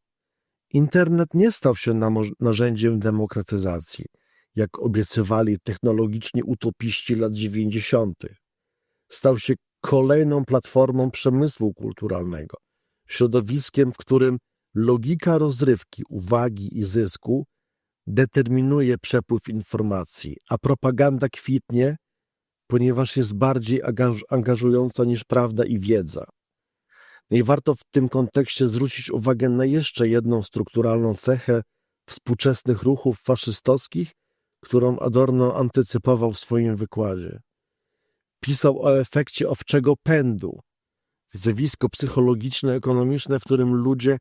Internet nie stał się narzędziem demokratyzacji, jak obiecywali technologiczni utopiści lat 90. Stał się kolejną platformą przemysłu kulturalnego, środowiskiem, w którym logika rozrywki, uwagi i zysku determinuje przepływ informacji, a propaganda kwitnie, ponieważ jest bardziej angażująca niż prawda i wiedza. No i warto w tym kontekście zwrócić uwagę na jeszcze jedną strukturalną cechę współczesnych ruchów faszystowskich, którą Adorno antycypował w swoim wykładzie. Pisał o efekcie owczego pędu, zjawisko psychologiczno-ekonomiczne, w którym ludzie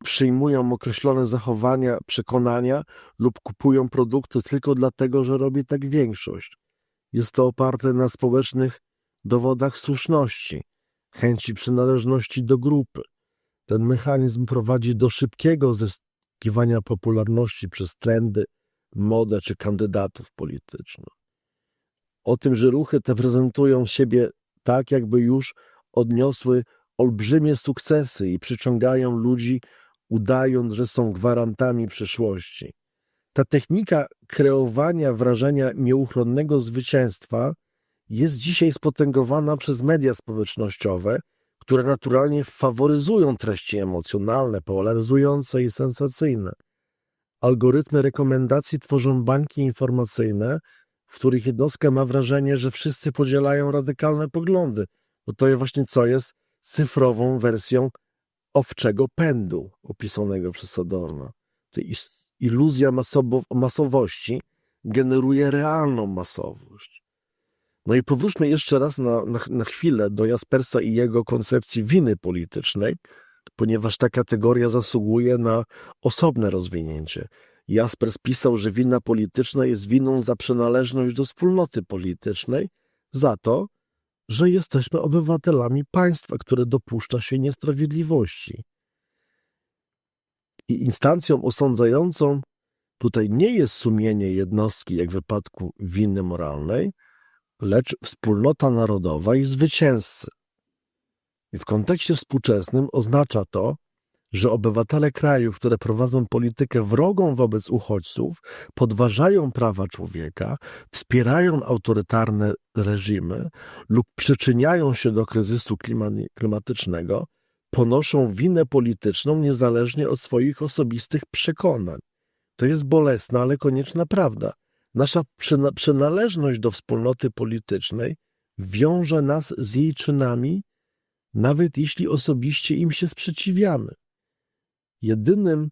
przyjmują określone zachowania, przekonania lub kupują produkty tylko dlatego, że robi tak większość. Jest to oparte na społecznych dowodach słuszności, chęci przynależności do grupy. Ten mechanizm prowadzi do szybkiego zyskiwania popularności przez trendy, modę czy kandydatów politycznych. O tym, że ruchy te prezentują siebie tak, jakby już odniosły olbrzymie sukcesy i przyciągają ludzi, udając, że są gwarantami przyszłości. Ta technika kreowania wrażenia nieuchronnego zwycięstwa jest dzisiaj spotęgowana przez media społecznościowe, które naturalnie faworyzują treści emocjonalne, polaryzujące i sensacyjne. Algorytmy rekomendacji tworzą bańki informacyjne, w których jednostka ma wrażenie, że wszyscy podzielają radykalne poglądy, bo to jest właśnie co jest cyfrową wersją owczego pędu opisanego przez Adorno. To iluzja masowości generuje realną masowość. No i powróćmy jeszcze raz na chwilę do Jaspersa i jego koncepcji winy politycznej, ponieważ ta kategoria zasługuje na osobne rozwinięcie. Jaspers pisał, że wina polityczna jest winą za przynależność do wspólnoty politycznej, za to, że jesteśmy obywatelami państwa, które dopuszcza się niesprawiedliwości. I instancją osądzającą tutaj nie jest sumienie jednostki, jak w wypadku winy moralnej, lecz wspólnota narodowa i zwycięzcy. I w kontekście współczesnym oznacza to, że obywatele krajów, które prowadzą politykę wrogą wobec uchodźców, podważają prawa człowieka, wspierają autorytarne reżimy lub przyczyniają się do kryzysu klimatycznego, ponoszą winę polityczną niezależnie od swoich osobistych przekonań. To jest bolesna, ale konieczna prawda. Nasza przynależność do wspólnoty politycznej wiąże nas z jej czynami, nawet jeśli osobiście im się sprzeciwiamy. Jedynym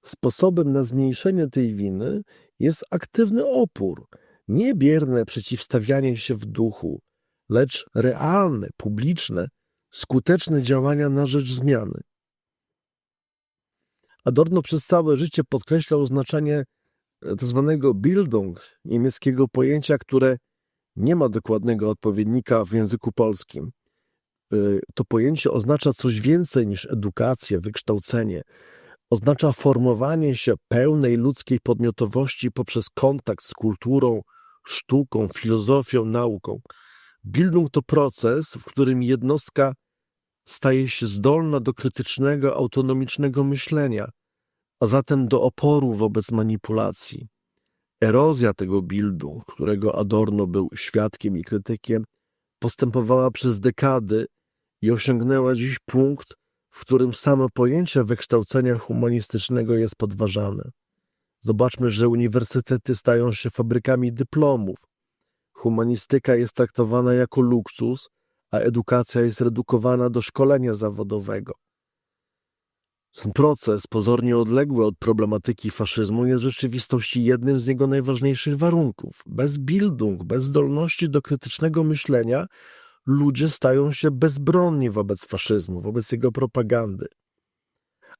sposobem na zmniejszenie tej winy jest aktywny opór, nie bierne przeciwstawianie się w duchu, lecz realne, publiczne, skuteczne działania na rzecz zmiany. Adorno przez całe życie podkreślał znaczenie tzw. Bildung, niemieckiego pojęcia, które nie ma dokładnego odpowiednika w języku polskim. To pojęcie oznacza coś więcej niż edukację, wykształcenie. Oznacza formowanie się pełnej ludzkiej podmiotowości poprzez kontakt z kulturą, sztuką, filozofią, nauką. Bildung to proces, w którym jednostka staje się zdolna do krytycznego, autonomicznego myślenia, a zatem do oporu wobec manipulacji. Erozja tego Bildung, którego Adorno był świadkiem i krytykiem, postępowała przez dekady i osiągnęła dziś punkt, w którym samo pojęcie wykształcenia humanistycznego jest podważane. Zobaczmy, że uniwersytety stają się fabrykami dyplomów. Humanistyka jest traktowana jako luksus, a edukacja jest redukowana do szkolenia zawodowego. Ten proces, pozornie odległy od problematyki faszyzmu, jest w rzeczywistości jednym z jego najważniejszych warunków. Bez Bildung, bez zdolności do krytycznego myślenia, ludzie stają się bezbronni wobec faszyzmu, wobec jego propagandy.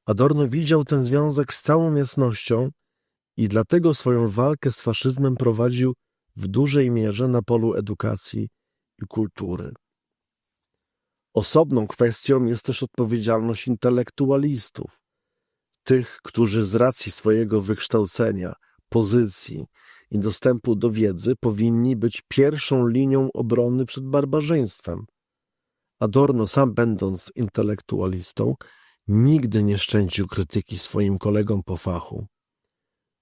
Adorno widział ten związek z całą jasnością i dlatego swoją walkę z faszyzmem prowadził w dużej mierze na polu edukacji i kultury. Osobną kwestią jest też odpowiedzialność intelektualistów, tych, którzy z racji swojego wykształcenia, pozycji i dostępu do wiedzy powinni być pierwszą linią obrony przed barbarzyństwem. Adorno, sam będąc intelektualistą, nigdy nie szczędził krytyki swoim kolegom po fachu.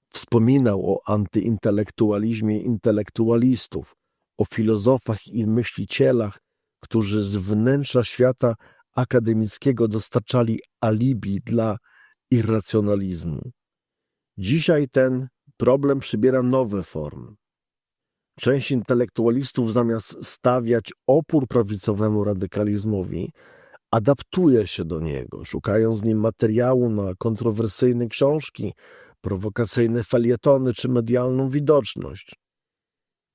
Wspominał o antyintelektualizmie intelektualistów, o filozofach i myślicielach, którzy z wnętrza świata akademickiego dostarczali alibi dla irracjonalizmu. Dzisiaj ten problem przybiera nowe formy. Część intelektualistów zamiast stawiać opór prawicowemu radykalizmowi, adaptuje się do niego, szukając z nim materiału na kontrowersyjne książki, prowokacyjne felietony czy medialną widoczność.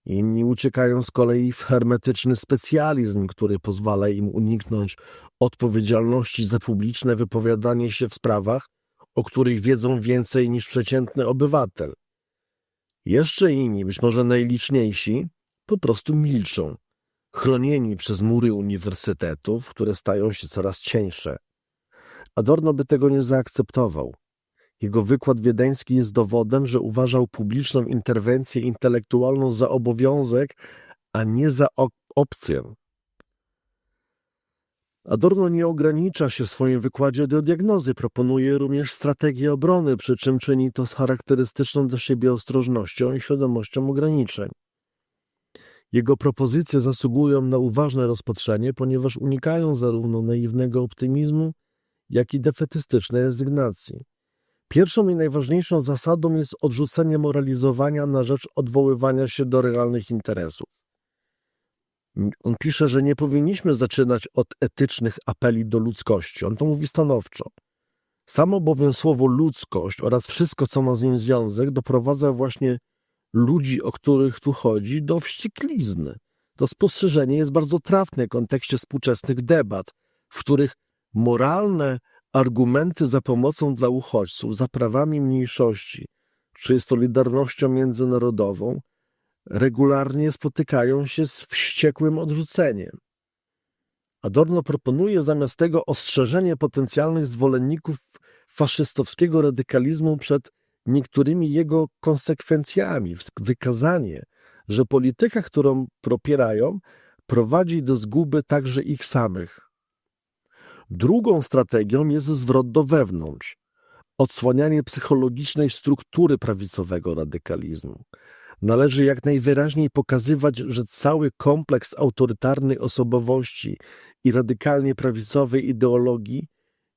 Inni uciekają z kolei w hermetyczny specjalizm, który pozwala im uniknąć odpowiedzialności za publiczne wypowiadanie się w sprawach, o których wiedzą więcej niż przeciętny obywatel. Jeszcze inni, być może najliczniejsi, po prostu milczą, chronieni przez mury uniwersytetów, które stają się coraz cieńsze. Adorno by tego nie zaakceptował. Jego wykład wiedeński jest dowodem, że uważał publiczną interwencję intelektualną za obowiązek, a nie za opcję. Adorno nie ogranicza się w swoim wykładzie do diagnozy, proponuje również strategię obrony, przy czym czyni to z charakterystyczną dla siebie ostrożnością i świadomością ograniczeń. Jego propozycje zasługują na uważne rozpatrzenie, ponieważ unikają zarówno naiwnego optymizmu, jak i defetystycznej rezygnacji. Pierwszą i najważniejszą zasadą jest odrzucenie moralizowania na rzecz odwoływania się do realnych interesów. On pisze, że nie powinniśmy zaczynać od etycznych apeli do ludzkości. On to mówi stanowczo. Samo bowiem słowo ludzkość oraz wszystko, co ma z nim związek, doprowadza właśnie ludzi, o których tu chodzi, do wścieklizny. To spostrzeżenie jest bardzo trafne w kontekście współczesnych debat, w których moralne argumenty za pomocą dla uchodźców, za prawami mniejszości czy solidarnością międzynarodową regularnie spotykają się z wściekłym odrzuceniem. Adorno proponuje zamiast tego ostrzeżenie potencjalnych zwolenników faszystowskiego radykalizmu przed niektórymi jego konsekwencjami, wykazanie, że polityka, którą popierają, prowadzi do zguby także ich samych. Drugą strategią jest zwrot do wewnątrz, odsłanianie psychologicznej struktury prawicowego radykalizmu. Należy jak najwyraźniej pokazywać, że cały kompleks autorytarnej osobowości i radykalnie prawicowej ideologii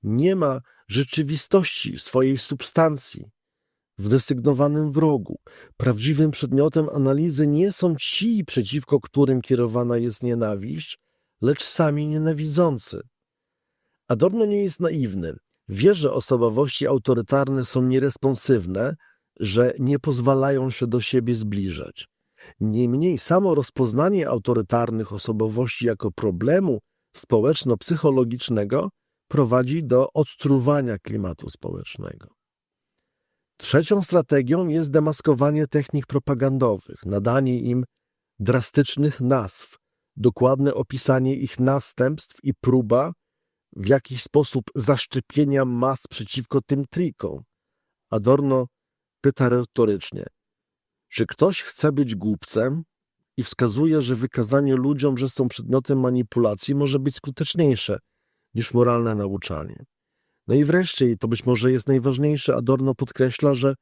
nie ma rzeczywistości w swojej substancji, w desygnowanym wrogu. Prawdziwym przedmiotem analizy nie są ci, przeciwko którym kierowana jest nienawiść, lecz sami nienawidzący. Adorno nie jest naiwny. Wie, że osobowości autorytarne są nieresponsywne, że nie pozwalają się do siebie zbliżać. Niemniej samo rozpoznanie autorytarnych osobowości jako problemu społeczno-psychologicznego prowadzi do odtruwania klimatu społecznego. Trzecią strategią jest demaskowanie technik propagandowych, nadanie im drastycznych nazw, dokładne opisanie ich następstw i próba w jakiś sposób zaszczepienia mas przeciwko tym trikom. Adorno pyta retorycznie, czy ktoś chce być głupcem i wskazuje, że wykazanie ludziom, że są przedmiotem manipulacji, może być skuteczniejsze niż moralne nauczanie. No i wreszcie, i to być może jest najważniejsze, Adorno podkreśla, że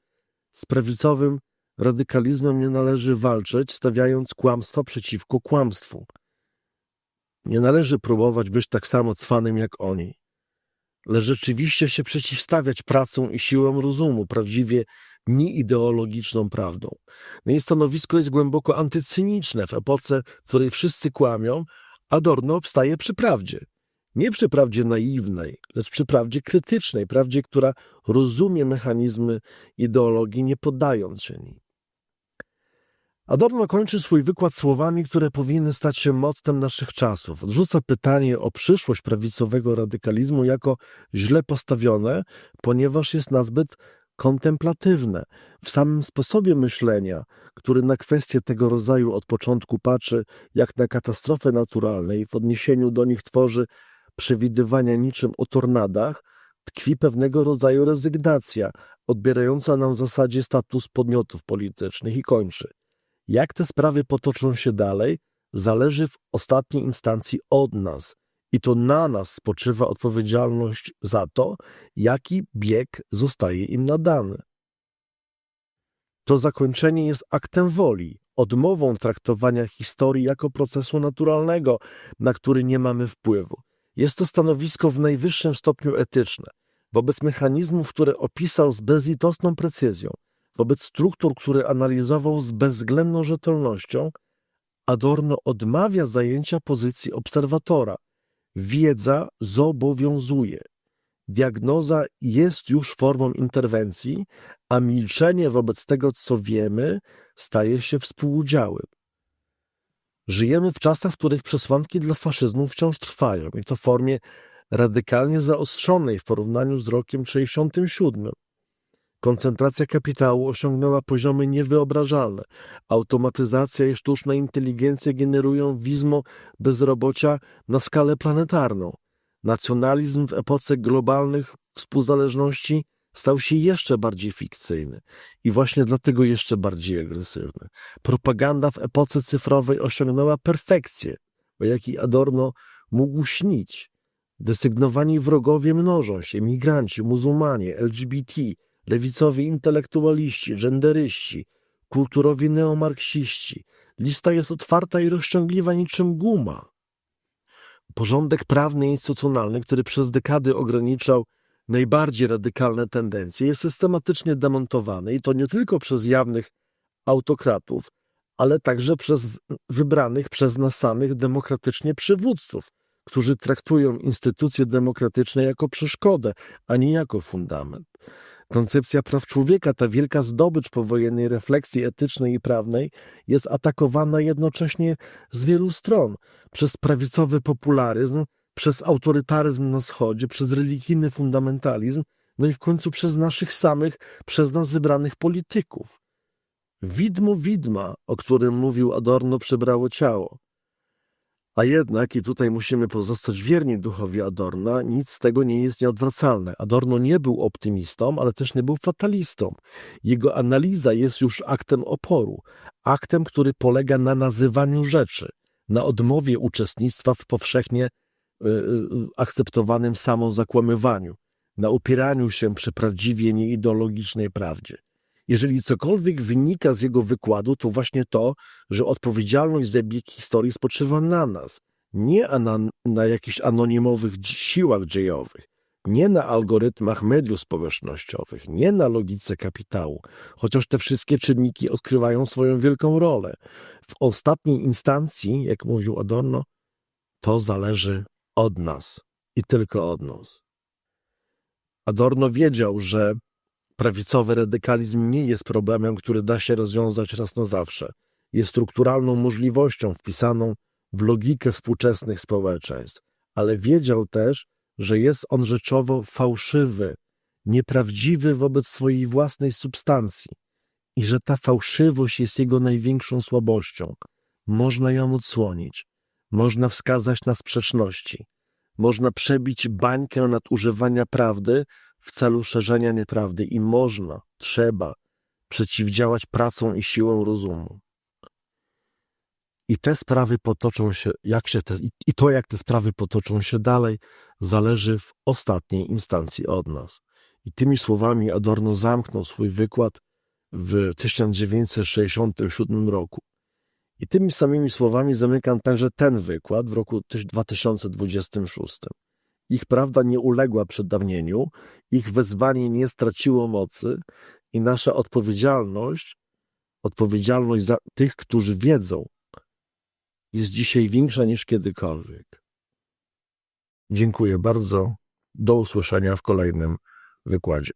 z prawicowym radykalizmem nie należy walczyć, stawiając kłamstwa przeciwko kłamstwu. Nie należy próbować być tak samo cwanym jak oni, lecz rzeczywiście się przeciwstawiać pracą i siłą rozumu, prawdziwie nieideologiczną prawdą. No i stanowisko jest głęboko antycyniczne. W epoce, w której wszyscy kłamią, Adorno obstaje przy prawdzie. Nie przy prawdzie naiwnej, lecz przy prawdzie krytycznej, prawdzie, która rozumie mechanizmy ideologii, nie poddając się niej. Adorno kończy swój wykład słowami, które powinny stać się mottem naszych czasów. Odrzuca pytanie o przyszłość prawicowego radykalizmu jako źle postawione, ponieważ jest nazbyt kontemplatywne. W samym sposobie myślenia, który na kwestie tego rodzaju od początku patrzy jak na katastrofy naturalne i w odniesieniu do nich tworzy przewidywania niczym o tornadach tkwi pewnego rodzaju rezygnacja, odbierająca nam w zasadzie status podmiotów politycznych i kończy. Jak te sprawy potoczą się dalej, zależy w ostatniej instancji od nas i to na nas spoczywa odpowiedzialność za to, jaki bieg zostaje im nadany. To zakończenie jest aktem woli, odmową traktowania historii jako procesu naturalnego, na który nie mamy wpływu. Jest to stanowisko w najwyższym stopniu etyczne. Wobec mechanizmów, które opisał z bezlitosną precyzją, wobec struktur, które analizował z bezwzględną rzetelnością, Adorno odmawia zajęcia pozycji obserwatora. Wiedza zobowiązuje. Diagnoza jest już formą interwencji, a milczenie wobec tego, co wiemy, staje się współudziałem. Żyjemy w czasach, w których przesłanki dla faszyzmu wciąż trwają i to w formie radykalnie zaostrzonej w porównaniu z rokiem 1967. Koncentracja kapitału osiągnęła poziomy niewyobrażalne. Automatyzacja i sztuczna inteligencja generują wizmo bezrobocia na skalę planetarną. Nacjonalizm w epoce globalnych współzależności stał się jeszcze bardziej fikcyjny i właśnie dlatego jeszcze bardziej agresywny. Propaganda w epoce cyfrowej osiągnęła perfekcję, o jakiej Adorno mógł śnić. Desygnowani wrogowie mnożą się, migranci, muzułmanie, LGBT, lewicowi intelektualiści, genderyści, kulturowi neomarksiści. Lista jest otwarta i rozciągliwa niczym guma. Porządek prawny i instytucjonalny, który przez dekady ograniczał najbardziej radykalne tendencje, jest systematycznie demontowany i to nie tylko przez jawnych autokratów, ale także przez wybranych przez nas samych demokratycznie przywódców, którzy traktują instytucje demokratyczne jako przeszkodę, a nie jako fundament. Koncepcja praw człowieka, ta wielka zdobycz powojennej refleksji etycznej i prawnej, jest atakowana jednocześnie z wielu stron przez prawicowy popularyzm, przez autorytaryzm na wschodzie, przez religijny fundamentalizm, no i w końcu przez naszych samych, przez nas wybranych polityków. Widmo widma, o którym mówił Adorno, przybrało ciało. A jednak, i tutaj musimy pozostać wierni duchowi Adorna, nic z tego nie jest nieodwracalne. Adorno nie był optymistą, ale też nie był fatalistą. Jego analiza jest już aktem oporu, aktem, który polega na nazywaniu rzeczy, na odmowie uczestnictwa w powszechnie akceptowanym samozakłamywaniu, na upieraniu się przy prawdziwie nieideologicznej prawdzie. Jeżeli cokolwiek wynika z jego wykładu, to właśnie to, że odpowiedzialność za bieg historii spoczywa na nas, nie na jakichś anonimowych siłach dziejowych, nie na algorytmach mediów społecznościowych, nie na logice kapitału, chociaż te wszystkie czynniki odgrywają swoją wielką rolę. W ostatniej instancji, jak mówił Adorno, to zależy od nas i tylko od nas. Adorno wiedział, że prawicowy radykalizm nie jest problemem, który da się rozwiązać raz na zawsze. Jest strukturalną możliwością wpisaną w logikę współczesnych społeczeństw, ale wiedział też, że jest on rzeczowo fałszywy, nieprawdziwy wobec swojej własnej substancji i że ta fałszywość jest jego największą słabością. Można ją odsłonić, można wskazać na sprzeczności, można przebić bańkę nadużywania prawdy w celu szerzenia nieprawdy i trzeba przeciwdziałać pracą i siłą rozumu. I te sprawy potoczą się, jak te sprawy potoczą się dalej, zależy w ostatniej instancji od nas. I tymi słowami Adorno zamknął swój wykład w 1967 roku. I tymi samymi słowami zamykam także ten wykład w roku 2026. Ich prawda nie uległa przedawnieniu, ich wezwanie nie straciło mocy i nasza odpowiedzialność za tych, którzy wiedzą, jest dzisiaj większa niż kiedykolwiek. Dziękuję bardzo. Do usłyszenia w kolejnym wykładzie.